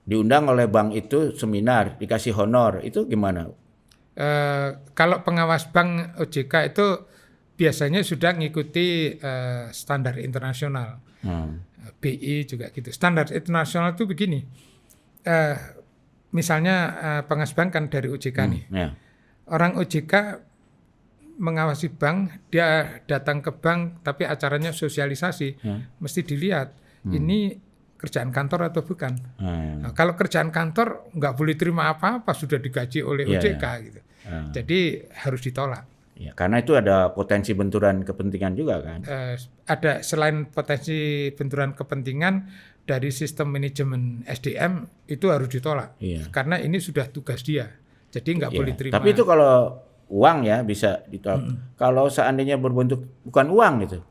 Diundang oleh bank itu seminar, dikasih honor, itu gimana? Kalau pengawas bank OJK itu biasanya sudah mengikuti standar internasional. BI juga gitu. Standar internasional itu begini, misalnya pengawas bank kan dari OJK nih. Orang OJK mengawasi bank, dia datang ke bank, tapi acaranya sosialisasi, mesti dilihat ini kerjaan kantor atau bukan. Nah, kalau kerjaan kantor nggak boleh terima apa-apa, sudah digaji oleh OJK gitu. Jadi harus ditolak. Karena itu ada potensi benturan kepentingan juga kan. Ada selain potensi benturan kepentingan dari sistem manajemen SDM itu harus ditolak. Karena ini sudah tugas dia. Jadi nggak boleh terima. Tapi itu kalau uang ya bisa ditolak. Kalau seandainya berbentuk bukan uang gitu.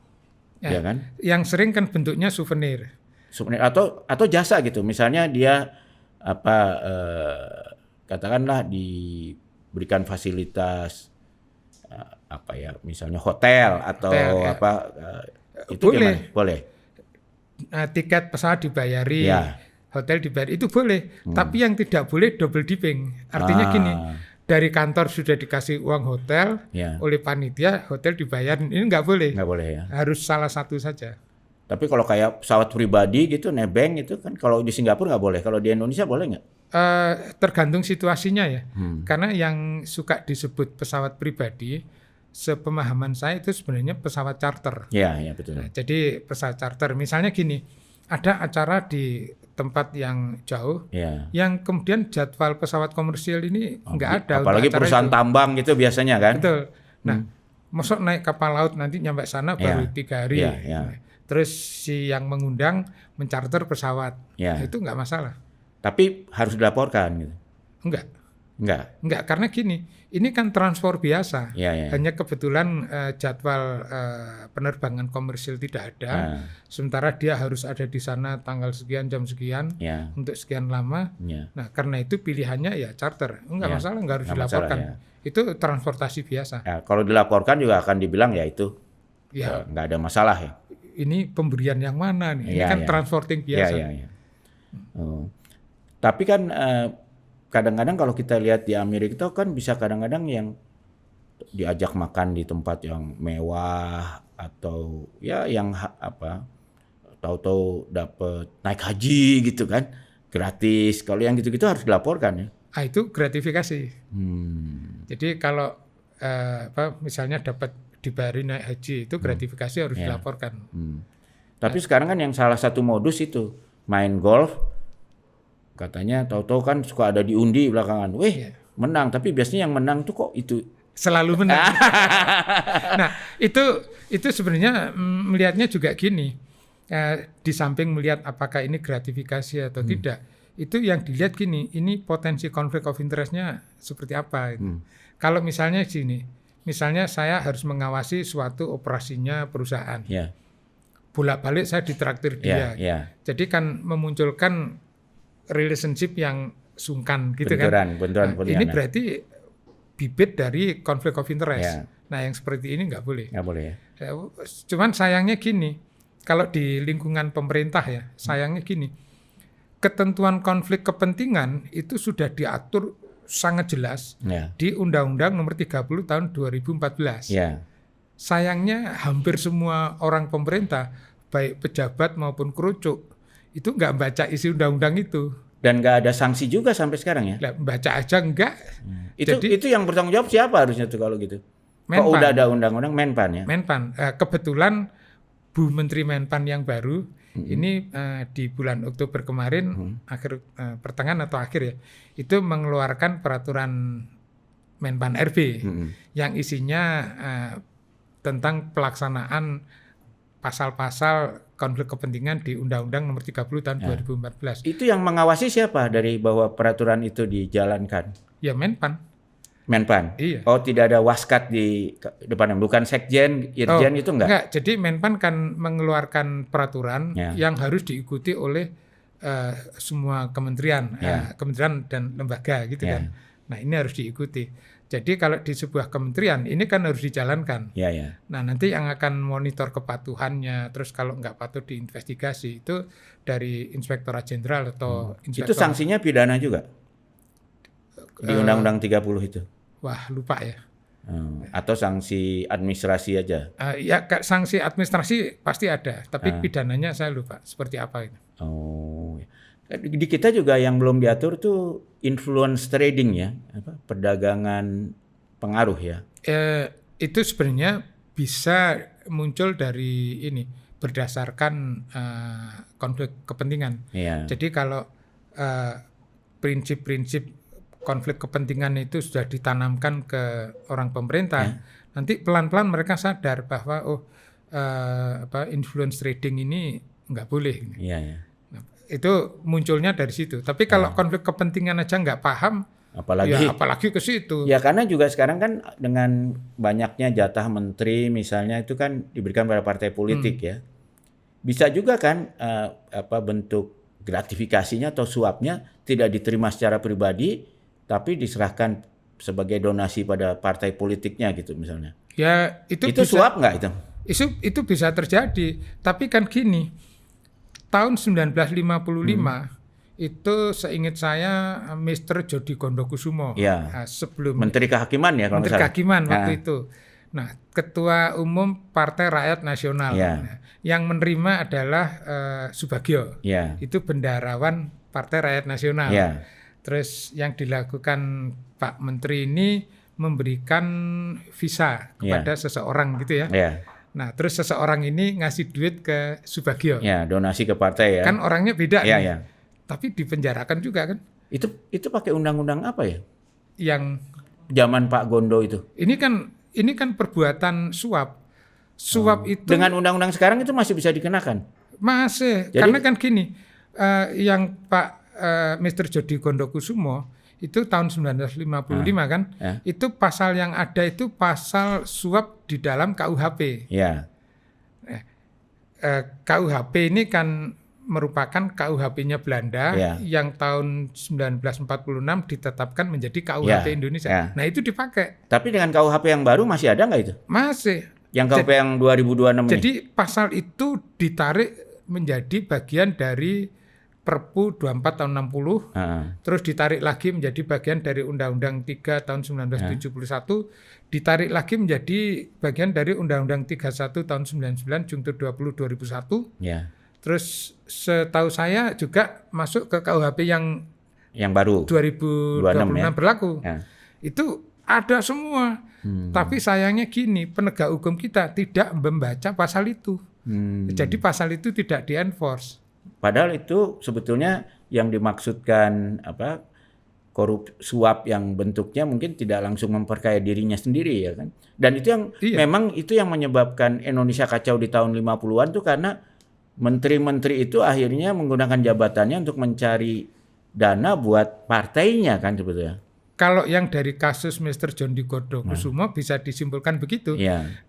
Ya kan? Yang sering kan bentuknya souvenir atau jasa gitu, misalnya dia katakanlah diberikan fasilitas misalnya hotel atau itu boleh. Gimana? Boleh. Tiket pesawat dibayari, hotel dibayar itu boleh. Tapi yang tidak boleh double dipping. Artinya gini, dari kantor sudah dikasih uang hotel oleh panitia, hotel dibayarin, ini nggak boleh. Nggak boleh ya. Harus salah satu saja. Tapi kalau kayak pesawat pribadi gitu, nebeng itu kan kalau di Singapura nggak boleh. Kalau di Indonesia boleh nggak? Tergantung situasinya ya. Karena yang suka disebut pesawat pribadi, sepemahaman saya itu sebenarnya pesawat charter. Iya, betul. Nah, jadi pesawat charter, misalnya gini, ada acara di tempat yang jauh, yang kemudian jadwal pesawat komersial ini nggak ada. Apalagi perusahaan tambang gitu biasanya kan. Betul. Nah, masuk naik kapal laut nanti nyampe sana baru 3 hari. Terus si yang mengundang mencarter pesawat, itu nggak masalah. Tapi harus dilaporkan gitu. Enggak, karena gini, ini kan transport biasa. Hanya kebetulan jadwal penerbangan komersil tidak ada. Sementara dia harus ada di sana tanggal sekian, jam sekian, untuk sekian lama. Nah, karena itu pilihannya ya charter. Enggak masalah, enggak harus dilaporkan. Itu transportasi biasa. Kalau dilaporkan juga akan dibilang ya itu enggak ada masalah ya. Ini pemberian yang mana nih? Ini kan transporting biasa. Tapi kan kadang-kadang kalau kita lihat di Amerika itu kan bisa kadang-kadang yang diajak makan di tempat yang mewah atau ya yang tahu-tahu dapat naik haji gitu kan, gratis. Kalau yang gitu-gitu harus dilaporkan ya. Itu gratifikasi. Jadi kalau misalnya dapat dibayari naik haji, itu gratifikasi harus dilaporkan. Tapi sekarang kan yang salah satu modus itu main golf. Katanya tahu-tahu kan suka ada diundi belakangan. Menang, tapi biasanya yang menang tuh kok itu selalu menang. Nah, itu sebenarnya melihatnya juga gini. Di samping melihat apakah ini gratifikasi atau tidak, itu yang dilihat gini, ini potensi konflik of interest-nya seperti apa. Kalau misalnya gini, misalnya saya harus mengawasi suatu operasinya perusahaan. Bolak-balik saya ditraktir dia. Jadi kan memunculkan relationship yang sungkan gitu kan. Ini berarti bibit dari konflik of interest. Nah, yang seperti ini nggak boleh. Nggak boleh ya. Cuman sayangnya gini, kalau di lingkungan pemerintah ya, sayangnya gini, ketentuan konflik kepentingan itu sudah diatur sangat jelas di Undang-Undang Nomor 30 Tahun 2014. Sayangnya hampir semua orang pemerintah, baik pejabat maupun kerucuk, itu nggak baca isi undang-undang itu. Dan nggak ada sanksi juga sampai sekarang ya? Baca aja enggak. Itu yang bertanggung jawab siapa harusnya tuh kalau gitu? Menpan. Kok udah ada undang-undang Menpan ya? Menpan. Kebetulan Bu Menteri Menpan yang baru ini di bulan Oktober kemarin, pertengahan atau akhir ya, itu mengeluarkan peraturan Menpan RB yang isinya tentang pelaksanaan pasal-pasal konflik kepentingan di Undang-Undang Nomor 30 Tahun 2014. Itu yang mengawasi siapa dari bahwa peraturan itu dijalankan? Ya Menpan. Iya. Oh, tidak ada waskat di depannya, bukan sekjen, irjen itu enggak? Enggak, jadi Menpan kan mengeluarkan peraturan yang harus diikuti oleh semua kementerian, kementerian dan lembaga gitu kan. Nah, ini harus diikuti. Jadi kalau di sebuah kementerian ini kan harus dijalankan. Nah, nanti yang akan monitor kepatuhannya, terus kalau nggak patuh diinvestigasi, itu dari Inspektorat Jenderal atau Itu sanksinya pidana juga? Di Undang-Undang 30 itu? Wah, lupa ya. Atau sanksi administrasi aja? Ya, sanksi administrasi pasti ada, tapi pidananya saya lupa seperti apa itu. Di kita juga yang belum diatur tuh influence trading ya, perdagangan pengaruh ya. Itu sebenarnya bisa muncul dari ini berdasarkan konflik kepentingan. Jadi kalau prinsip-prinsip konflik kepentingan itu sudah ditanamkan ke orang pemerintah, nanti pelan-pelan mereka sadar bahwa influence trading ini nggak boleh. Itu munculnya dari situ. Tapi kalau konflik kepentingan aja nggak paham, apalagi ke situ. Ya karena juga sekarang kan dengan banyaknya jatah menteri misalnya itu kan diberikan pada partai politik ya. Bisa juga kan bentuk gratifikasinya atau suapnya tidak diterima secara pribadi, tapi diserahkan sebagai donasi pada partai politiknya gitu misalnya. Ya itu bisa, suap nggak itu? Itu bisa terjadi. Tapi kan gini. Tahun 1955 Itu seingat saya Mr. Jody Gondokusumo. Ya. Sebelum Menteri Kehakiman ya kalau Menteri salah. Kehakiman waktu itu. Nah, Ketua Umum Partai Rakyat Nasional. Ya. Nah, yang menerima adalah Subagio. Ya. Itu bendaharawan Partai Rakyat Nasional. Ya. Terus yang dilakukan Pak Menteri ini memberikan visa kepada seseorang gitu ya. Ya. Nah, terus seseorang ini ngasih duit ke Subagio. Ya, donasi ke partai ya. Kan orangnya beda Ya, nih. ya. Tapi dipenjarakan juga kan. Itu pakai undang-undang apa ya? Yang Zaman Pak Gondo itu. ini kan perbuatan suap. Suap itu Dengan undang-undang sekarang itu masih bisa dikenakan. masih. Jadi- Karena kan gini, yang Pak Mr. Jody Gondokusumo itu tahun 1955 kan, itu pasal yang ada itu pasal suap di dalam KUHP. Ya. KUHP ini kan merupakan KUHP-nya Belanda yang tahun 1946 ditetapkan menjadi KUHP Indonesia. Nah itu dipakai. Tapi dengan KUHP yang baru masih ada nggak itu? Masih. Yang KUHP yang 2026 ini? Jadi pasal itu ditarik menjadi bagian dari Perpu 24 tahun 60, terus ditarik lagi menjadi bagian dari Undang-Undang 3 tahun 1971, ditarik lagi menjadi bagian dari Undang-Undang 31 tahun 99 Jungto 20 2001. Ya. Terus setahu saya juga masuk ke KUHP yang baru 2026 berlaku. Ya. Itu ada semua. Tapi sayangnya gini, penegak hukum kita tidak membaca pasal itu. Jadi pasal itu tidak di-enforce. Padahal itu sebetulnya yang dimaksudkan suap yang bentuknya mungkin tidak langsung memperkaya dirinya sendiri ya kan. Dan itu yang memang itu yang menyebabkan Indonesia kacau di tahun 50-an tuh karena menteri-menteri itu akhirnya menggunakan jabatannya untuk mencari dana buat partainya kan sebetulnya. Kalau yang dari kasus Mr. Jody Gondokusumo bisa disimpulkan begitu,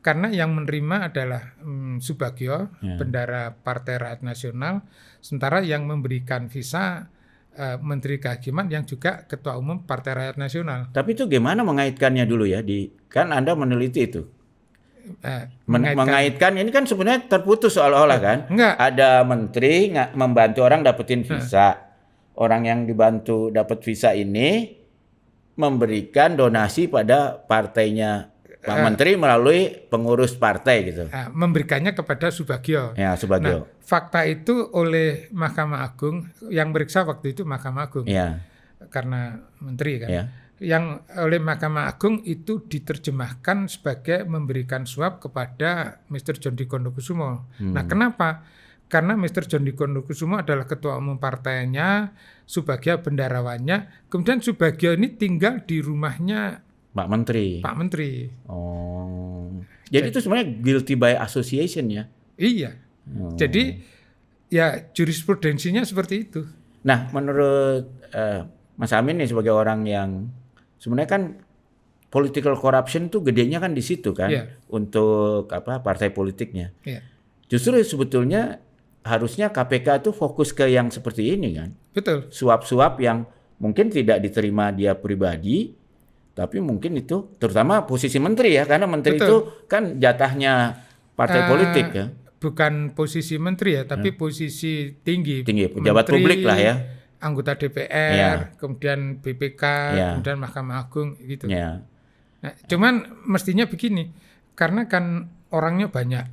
karena yang menerima adalah Subagio, bendahara Partai Rakyat Nasional, sementara yang memberikan visa Menteri Kehakiman yang juga Ketua Umum Partai Rakyat Nasional. Tapi itu gimana mengaitkannya dulu ya? Kan Anda meneliti itu. Mengaitkan ini kan sebenarnya terputus seolah-olah kan? Enggak. Ada menteri membantu orang dapetin visa. Orang yang dibantu dapat visa ini memberikan donasi pada partainya Pak Menteri melalui pengurus partai gitu. Memberikannya kepada Subagio. Ya, Subagio. Nah, fakta itu oleh Mahkamah Agung, yang meriksa waktu itu Mahkamah Agung. Ya. Karena menteri kan. Ya. Yang oleh Mahkamah Agung itu diterjemahkan sebagai memberikan suap kepada Mr. Jody Gondokusumo. Nah, kenapa? Karena Mr. Jody Gondokusumo adalah ketua umum partainya, Subagio bendaharawannya, kemudian Subagio ini tinggal di rumahnya Pak Menteri. Pak Menteri. Oh. Jadi itu sebenarnya guilty by association ya? Iya. Jadi ya jurisprudensinya seperti itu. Nah, menurut Mas Amin nih sebagai orang yang sebenarnya kan political corruption tuh gedenya kan di situ kan, untuk partai politiknya. Justru sebetulnya harusnya KPK tuh fokus ke yang seperti ini kan. Betul. Suap-suap yang mungkin tidak diterima dia pribadi, tapi mungkin itu terutama posisi menteri ya, karena menteri itu kan jatahnya partai politik ya. Bukan posisi menteri ya, tapi posisi tinggi. Pejabat menteri, publik lah ya. Anggota DPR, kemudian BPK, kemudian Mahkamah Agung gitu. Nah, cuman mestinya begini, karena kan orangnya banyak.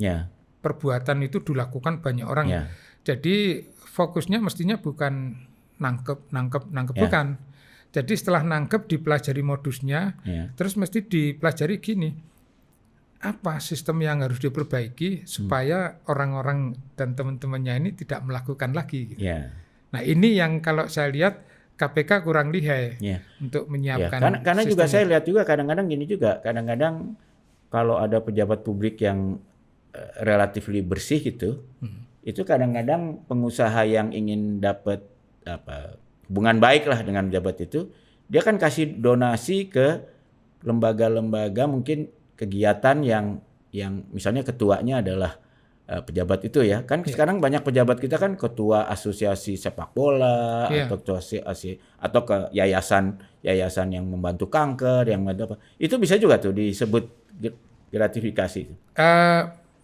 Perbuatan itu dilakukan banyak orang. Jadi fokusnya mestinya bukan nangkep bukan. Jadi setelah nangkep dipelajari modusnya, terus mesti dipelajari gini, apa sistem yang harus diperbaiki supaya orang-orang dan teman-temannya ini tidak melakukan lagi. Nah ini yang kalau saya lihat KPK kurang lihai untuk menyiapkan. Karena juga saya lihat juga kadang-kadang gini juga, kadang-kadang kalau ada pejabat publik yang relatif bersih gitu, itu kadang-kadang pengusaha yang ingin dapat hubungan baik lah dengan pejabat itu, dia kan kasih donasi ke lembaga-lembaga mungkin kegiatan yang misalnya ketuanya adalah pejabat itu ya. Kan sekarang banyak pejabat kita kan ketua asosiasi sepak bola atau ketua atau ke yayasan yang membantu kanker, yang apa. Itu bisa juga tuh disebut gratifikasi.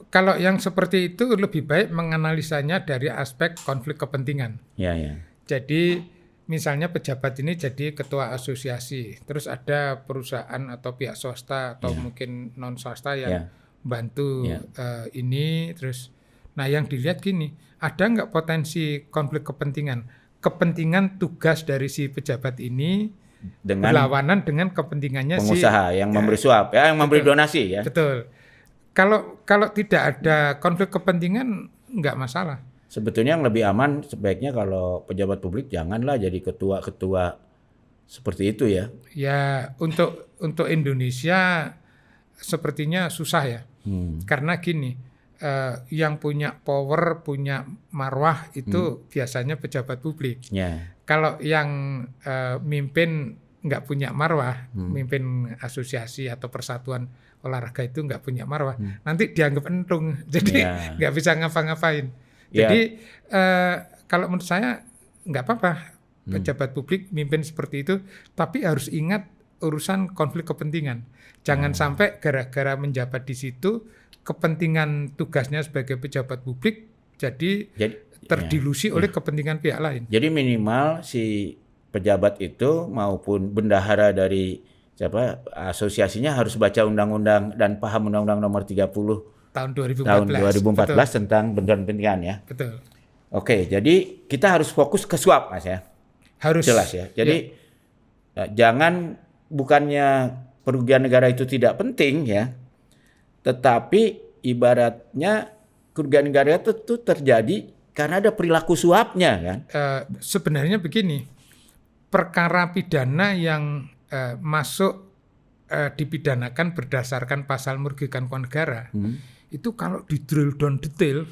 Kalau yang seperti itu lebih baik menganalisanya dari aspek konflik kepentingan. Jadi misalnya pejabat ini jadi ketua asosiasi, terus ada perusahaan atau pihak swasta atau mungkin non swasta yang bantu ini, terus nah yang dilihat gini, ada nggak potensi konflik kepentingan tugas dari si pejabat ini dengan berlawanan dengan kepentingannya pengusaha yang memberi suap yang memberi donasi ya. Betul. Kalau tidak ada konflik kepentingan nggak masalah. Sebetulnya yang lebih aman sebaiknya kalau pejabat publik janganlah jadi ketua-ketua seperti itu ya. Ya untuk Indonesia sepertinya susah ya. Karena gini, yang punya power, punya marwah itu biasanya pejabat publik. Ya. Kalau yang mimpin nggak punya marwah, mimpin asosiasi atau persatuan olahraga itu nggak punya marwah, nanti dianggap entung, jadi nggak bisa ngapa-ngapain. Jadi kalau menurut saya nggak apa-apa pejabat publik mimpin seperti itu, tapi harus ingat urusan konflik kepentingan. Jangan sampai gara-gara menjabat di situ kepentingan tugasnya sebagai pejabat publik jadi terdilusi oleh kepentingan pihak lain. Jadi minimal si pejabat itu maupun bendahara dari asosiasinya harus baca undang-undang dan paham undang-undang nomor 30 tahun 2014 tentang kepentingan ya. Betul. Oke, jadi kita harus fokus ke suap Mas ya. Harus. Jelas ya. Jadi jangan bukannya kerugian negara itu tidak penting ya. Tetapi ibaratnya kerugian negara itu terjadi karena ada perilaku suapnya kan. Sebenarnya begini. Perkara pidana yang masuk dipidanakan berdasarkan pasal merugikan keuangan negara. Itu kalau di drill down detail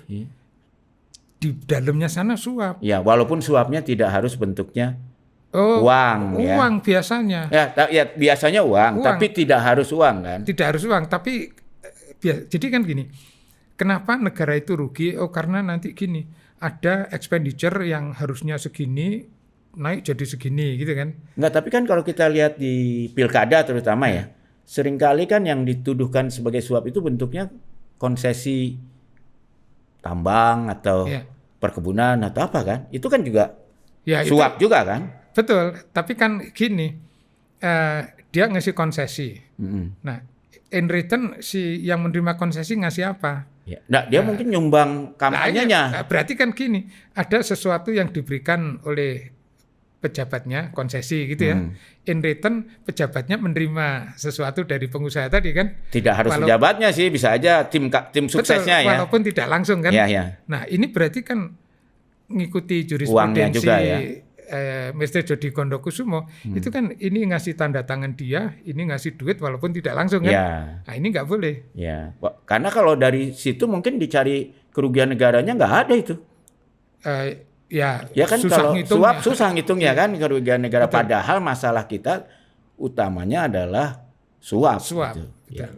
di dalamnya sana suap. Ya, walaupun suapnya tidak harus bentuknya uang ya. Uang biasanya. Ya biasanya uang, tapi tidak harus uang kan? Tidak harus uang, tapi jadi kan gini. Kenapa negara itu rugi? Karena nanti gini, ada expenditure yang harusnya segini naik jadi segini gitu kan. Enggak, tapi kan kalau kita lihat di pilkada terutama ya, seringkali kan yang dituduhkan sebagai suap itu bentuknya konsesi tambang atau perkebunan atau apa kan? Itu kan juga suap itu, juga kan? Betul, tapi kan gini, dia ngasih konsesi. Nah, in return si yang menerima konsesi ngasih apa? Ya. Nah, dia mungkin nyumbang kampanyenya. Berarti kan gini, ada sesuatu yang diberikan oleh pejabatnya, konsesi gitu ya. In return pejabatnya menerima sesuatu dari pengusaha tadi kan. Tidak harus pejabatnya sih, bisa aja tim suksesnya ya. Walaupun tidak langsung kan. Nah, ini berarti kan ngikuti jurisprudensi Mr. Jody Kondokusumo. Itu kan ini ngasih tanda tangan dia, ini ngasih duit walaupun tidak langsung kan. Nah, ini nggak boleh. Ya, karena kalau dari situ mungkin dicari kerugian negaranya nggak ada itu. Ya kan susah kalau suap susah ngitungnya kan kerugian negara. Betul. Padahal masalah kita utamanya adalah suap. Gitu. Ya.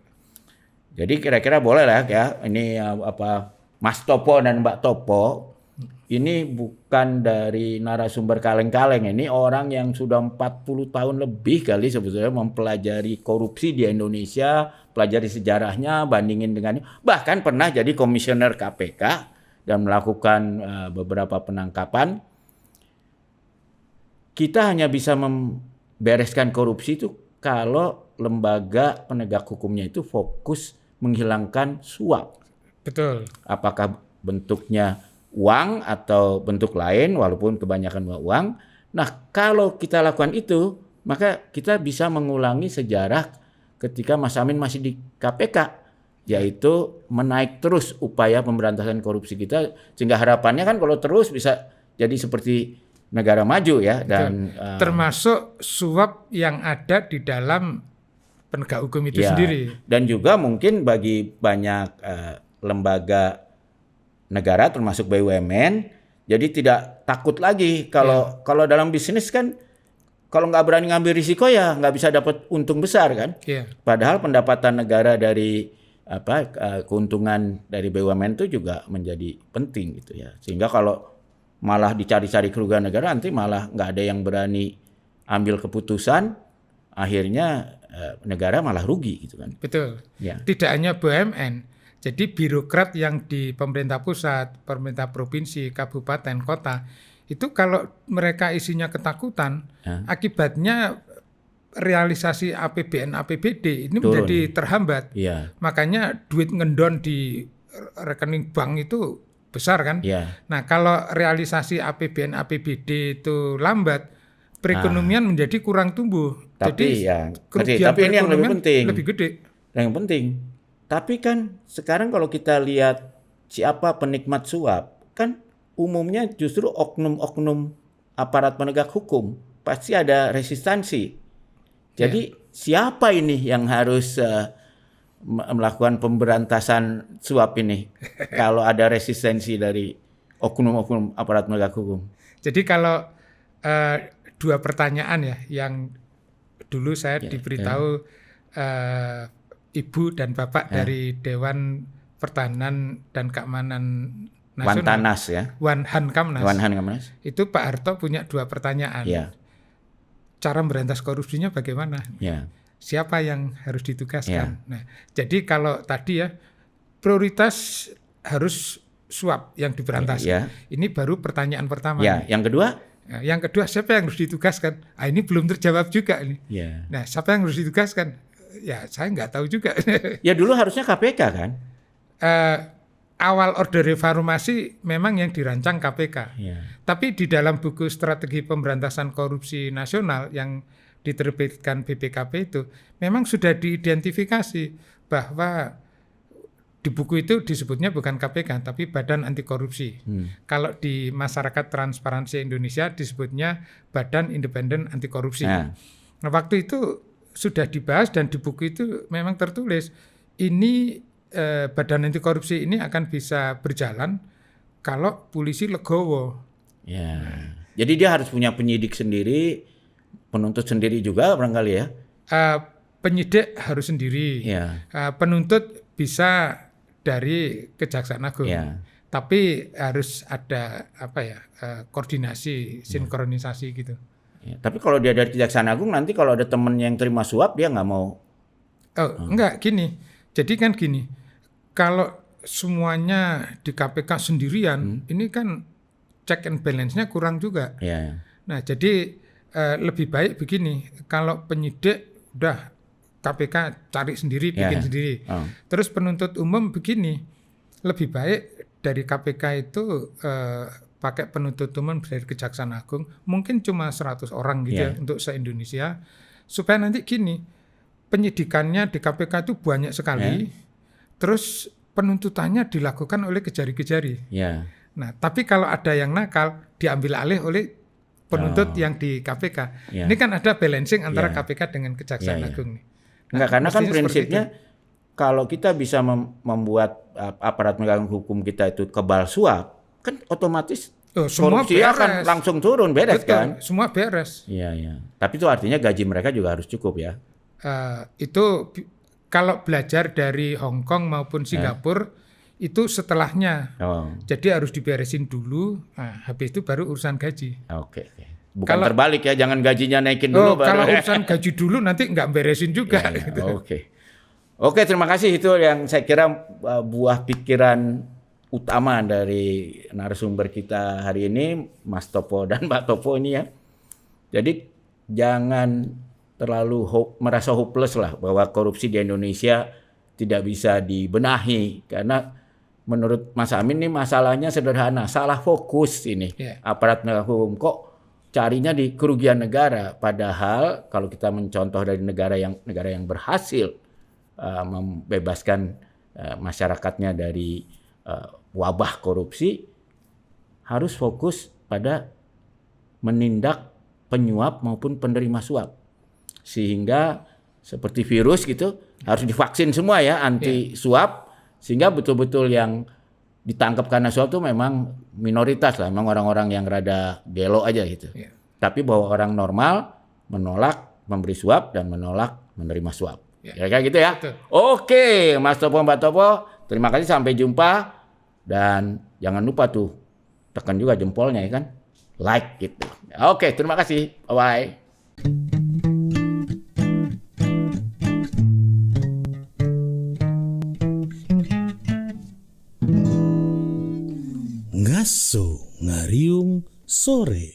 Jadi kira-kira boleh lah ya ini Mas Topo dan Mbak Topo ini bukan dari narasumber kaleng-kaleng, ini orang yang sudah 40 tahun lebih kali sebetulnya mempelajari korupsi di Indonesia, pelajari sejarahnya, bandingin dengan bahkan pernah jadi komisioner KPK dan melakukan beberapa penangkapan. Kita hanya bisa membereskan korupsi itu kalau lembaga penegak hukumnya itu fokus menghilangkan suap. Betul. Apakah bentuknya uang atau bentuk lain, walaupun kebanyakan uang. Nah, kalau kita lakukan itu, maka kita bisa mengulangi sejarah ketika Mas Amin masih di KPK. Yaitu menaik terus upaya pemberantasan korupsi kita, sehingga harapannya kan kalau terus bisa jadi seperti negara maju ya. Dan termasuk suap yang ada di dalam penegak hukum itu sendiri. Dan juga mungkin bagi banyak lembaga negara termasuk BUMN, jadi tidak takut lagi kalau dalam bisnis kan kalau nggak berani ngambil risiko ya nggak bisa dapat untung besar kan. Padahal pendapatan negara dari keuntungan dari BUMN itu juga menjadi penting gitu ya. Sehingga kalau malah dicari-cari kerugian negara nanti malah nggak ada yang berani ambil keputusan, akhirnya negara malah rugi gitu kan. Betul. Ya. Tidak hanya BUMN, jadi birokrat yang di pemerintah pusat, pemerintah provinsi, kabupaten, kota Itu kalau mereka isinya ketakutan, akibatnya realisasi APBN APBD ini turun. menjadi terhambat. Iya. Makanya duit ngendon di rekening bank itu besar kan. Iya. Nah, kalau realisasi APBN APBD itu lambat, perekonomian menjadi kurang tumbuh. Tapi jadi kerugian tapi ini yang lebih penting. Lebih gede. Yang penting. Tapi kan sekarang kalau kita lihat siapa penikmat suap, kan umumnya justru oknum-oknum aparat penegak hukum. Pasti ada resistansi. Jadi siapa ini yang harus melakukan pemberantasan suap ini kalau ada resistensi dari oknum-oknum aparat penegak hukum? Jadi kalau dua pertanyaan ya yang dulu saya diberitahu Ibu dan Bapak dari Dewan Pertahanan dan Keamanan Nasional, Wantanas ya. Wanhankamnas. Itu Pak Harto punya dua pertanyaan. Ya. Cara memberantas korupsinya bagaimana? Ya. Siapa yang harus ditugaskan? Nah, jadi kalau tadi ya prioritas harus suap yang diberantas. Ini baru pertanyaan pertama. Ya. Yang kedua? Nah, yang kedua siapa yang harus ditugaskan? Ini belum terjawab juga ini. Ya. Nah, siapa yang harus ditugaskan? Ya, saya nggak tahu juga. Ya dulu harusnya KPK kan? Awal Orde Reformasi memang yang dirancang KPK. Tapi di dalam buku Strategi Pemberantasan Korupsi Nasional yang diterbitkan BPKP itu memang sudah diidentifikasi bahwa di buku itu disebutnya bukan KPK tapi Badan Anti Korupsi. Kalau di Masyarakat Transparansi Indonesia disebutnya Badan Independen Anti Korupsi. Nah, waktu itu sudah dibahas dan di buku itu memang tertulis ini Badan Anti Korupsi ini akan bisa berjalan kalau polisi legowo. Ya. Jadi dia harus punya penyidik sendiri, penuntut sendiri juga barangkali ya. Penyidik harus sendiri. Penuntut bisa dari Kejaksaan Agung. Tapi harus ada koordinasi, sinkronisasi gitu. Tapi kalau dia dari Kejaksaan Agung nanti kalau ada temen yang terima suap dia nggak mau. Enggak gini. Jadi kan gini. Kalau semuanya di KPK sendirian, ini kan check and balance-nya kurang juga. Nah, jadi lebih baik begini, kalau penyidik udah KPK cari sendiri, bikin sendiri. Terus penuntut umum begini, lebih baik dari KPK itu pakai penuntut umum dari Kejaksaan Agung, mungkin cuma 100 orang gitu ya untuk se-Indonesia, supaya nanti gini, penyidikannya di KPK itu banyak sekali. Terus penuntutannya dilakukan oleh kejari-kejari. Nah, tapi kalau ada yang nakal, diambil alih oleh penuntut yang di KPK. Ini kan ada balancing antara KPK dengan Kejaksaan Agung. Enggak, karena kan prinsipnya kalau kita bisa membuat aparat penegak hukum kita itu kebal suap, kan otomatis semua korupsi akan langsung turun, beres. Betul, kan? Semua beres. Iya. Tapi itu artinya gaji mereka juga harus cukup ya. Itu kalau belajar dari Hong Kong maupun Singapura itu setelahnya. Jadi harus diberesin dulu, habis itu baru urusan gaji. Oke. Bukan kalau, terbalik ya, jangan gajinya naikin dulu. Kalau urusan gaji dulu nanti nggak beresin juga. Gitu. Oke, terima kasih. Itu yang saya kira buah pikiran utama dari narasumber kita hari ini, Mas Topo dan Mbak Topo ini ya. Jadi jangan terlalu merasa hopeless lah bahwa korupsi di Indonesia tidak bisa dibenahi, karena menurut Mas Amin ini masalahnya sederhana, salah fokus ini aparat penegak hukum, kok carinya di kerugian negara, padahal kalau kita mencontoh dari negara yang berhasil membebaskan masyarakatnya dari wabah korupsi, harus fokus pada menindak penyuap maupun penerima suap. Sehingga seperti virus gitu harus divaksin semua ya, anti suap, sehingga betul-betul yang ditangkap karena suap itu memang minoritas lah, memang orang-orang yang rada gelo aja gitu. Tapi bahwa orang normal menolak memberi suap dan menolak menerima suap. Ya kayak gitu ya. Betul. Oke, Mas Topo, Mbak Topo, terima kasih, sampai jumpa, dan jangan lupa tuh tekan juga jempolnya ya kan, like gitu. Oke, terima kasih, bye. Ngaso ngariung sore.